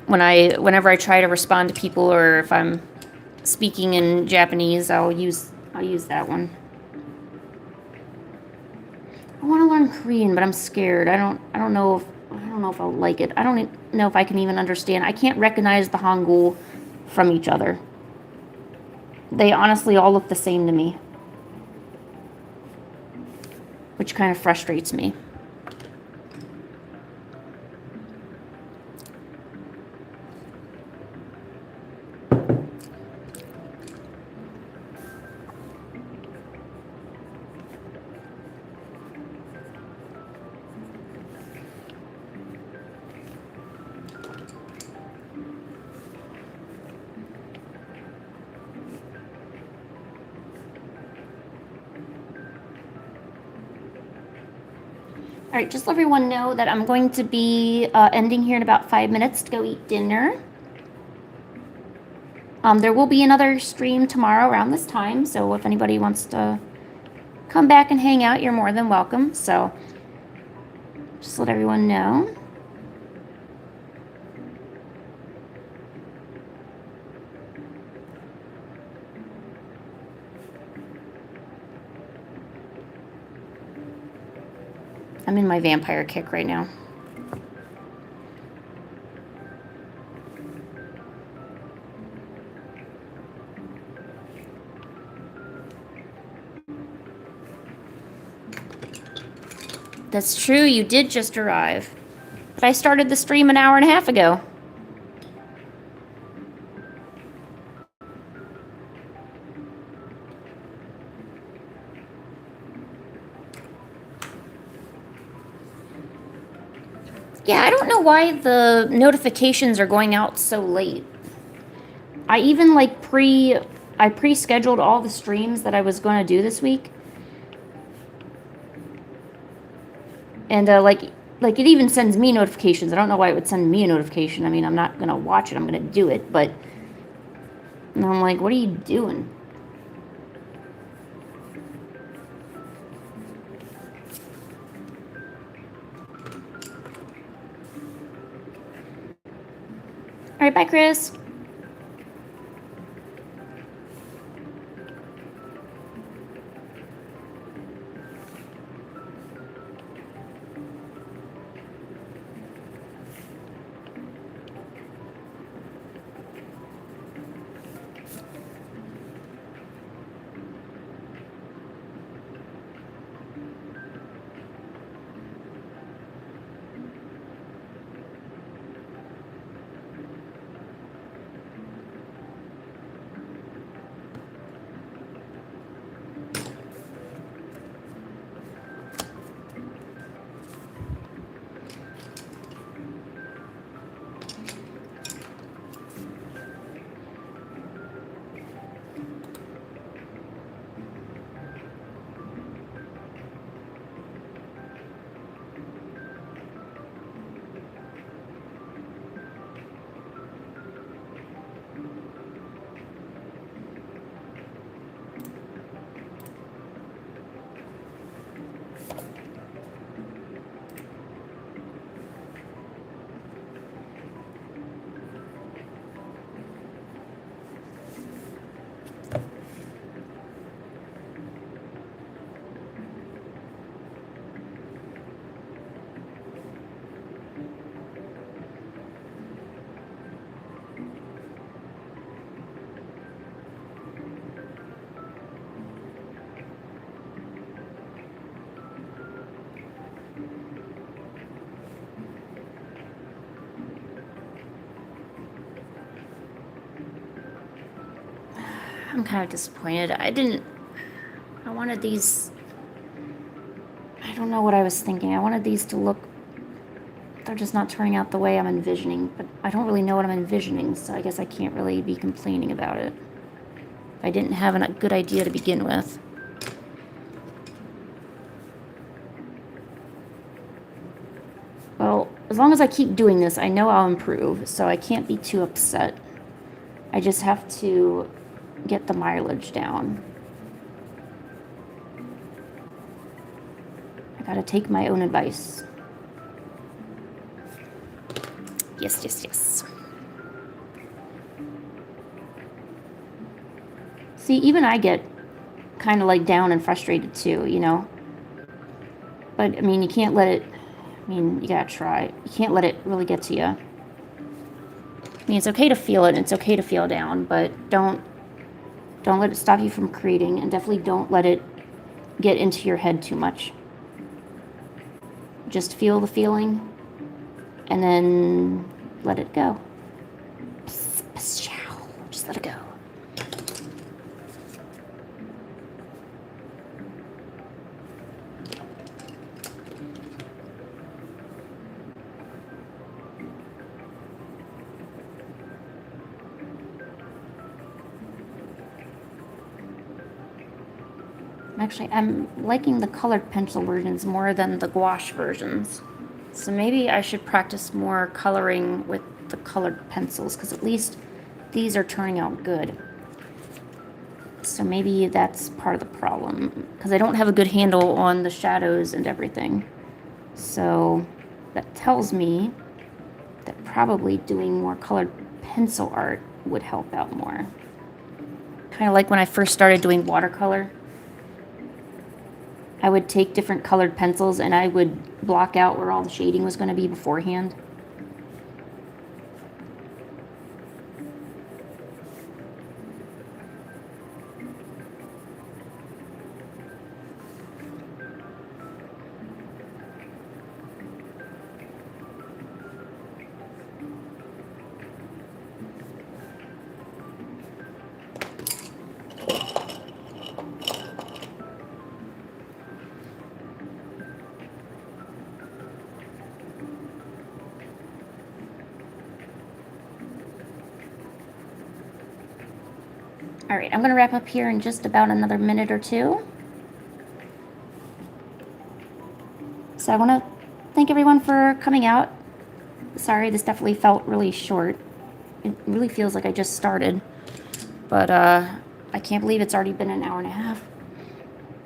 whenever I try to respond to people or if I'm speaking in Japanese, I'll use that one. I want to learn Korean, but I'm scared. I don't know if I'll like it. I don't know if I can even understand. I can't recognize the Hangul from each other. They honestly all look the same to me, which kind of frustrates me. All right, just let everyone know that I'm going to be ending here in about 5 minutes to go eat dinner. There will be another stream tomorrow around this time, so if anybody wants to come back and hang out, you're more than welcome. So just let everyone know. I'm in my vampire kick right now. That's true, you did just arrive. But I started the stream an hour and a half ago. Yeah, I don't know why the notifications are going out so late. I even I pre-scheduled all the streams that I was going to do this week. And like it even sends me notifications. I don't know why it would send me a notification. I mean, I'm not going to watch it. I'm going to do it, but and I'm like, what are you doing? All right, bye, Chris. I'm kind of disappointed. I wanted these, I don't know what I was thinking. I wanted these to look, they're just not turning out the way I'm envisioning, but I don't really know what I'm envisioning, so I guess I can't really be complaining about it. I didn't have a good idea to begin with. Well, as long as I keep doing this, I know I'll improve, so I can't be too upset. I just have to get the mileage down. I gotta take my own advice. Yes, yes, yes. See, even I get kind of like down and frustrated too, you know? But, I mean, you can't let it, I mean, you gotta try. You can't let it really get to you. I mean, it's okay to feel it, and it's okay to feel down, but don't let it stop you from creating, and definitely don't let it get into your head too much. Just feel the feeling, and then let it go. Just let it go. Actually, I'm liking the colored pencil versions more than the gouache versions. So maybe I should practice more coloring with the colored pencils, because at least these are turning out good. So maybe that's part of the problem, because I don't have a good handle on the shadows and everything. So that tells me that probably doing more colored pencil art would help out more. Kind of like when I first started doing watercolor. I would take different colored pencils and I would block out where all the shading was going to be beforehand. All right, I'm going to wrap up here in just about another minute or two. So I want to thank everyone for coming out. Sorry, this definitely felt really short. It really feels like I just started. But I can't believe it's already been an hour and a half.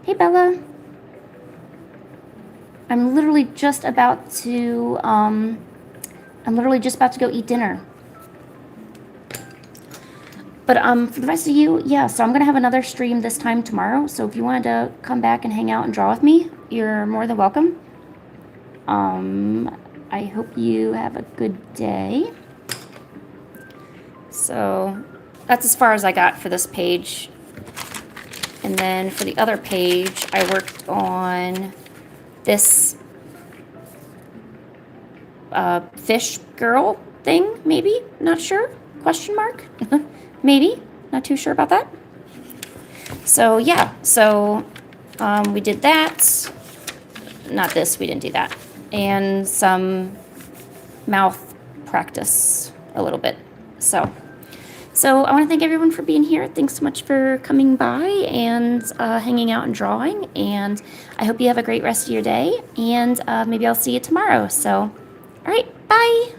Hey, Bella. I'm literally just about to go eat dinner. But for the rest of you, yeah, so I'm going to have another stream this time tomorrow. So if you wanted to come back and hang out and draw with me, you're more than welcome. I hope you have a good day. So that's as far as I got for this page. And then for the other page, I worked on this fish girl thing, maybe? Not sure? Question mark? Maybe. Not too sure about that. So, yeah. So, we did that. Not this. We didn't do that. And some mouth practice a little bit. So I want to thank everyone for being here. Thanks so much for coming by and hanging out and drawing. And I hope you have a great rest of your day. And maybe I'll see you tomorrow. So, all right. Bye.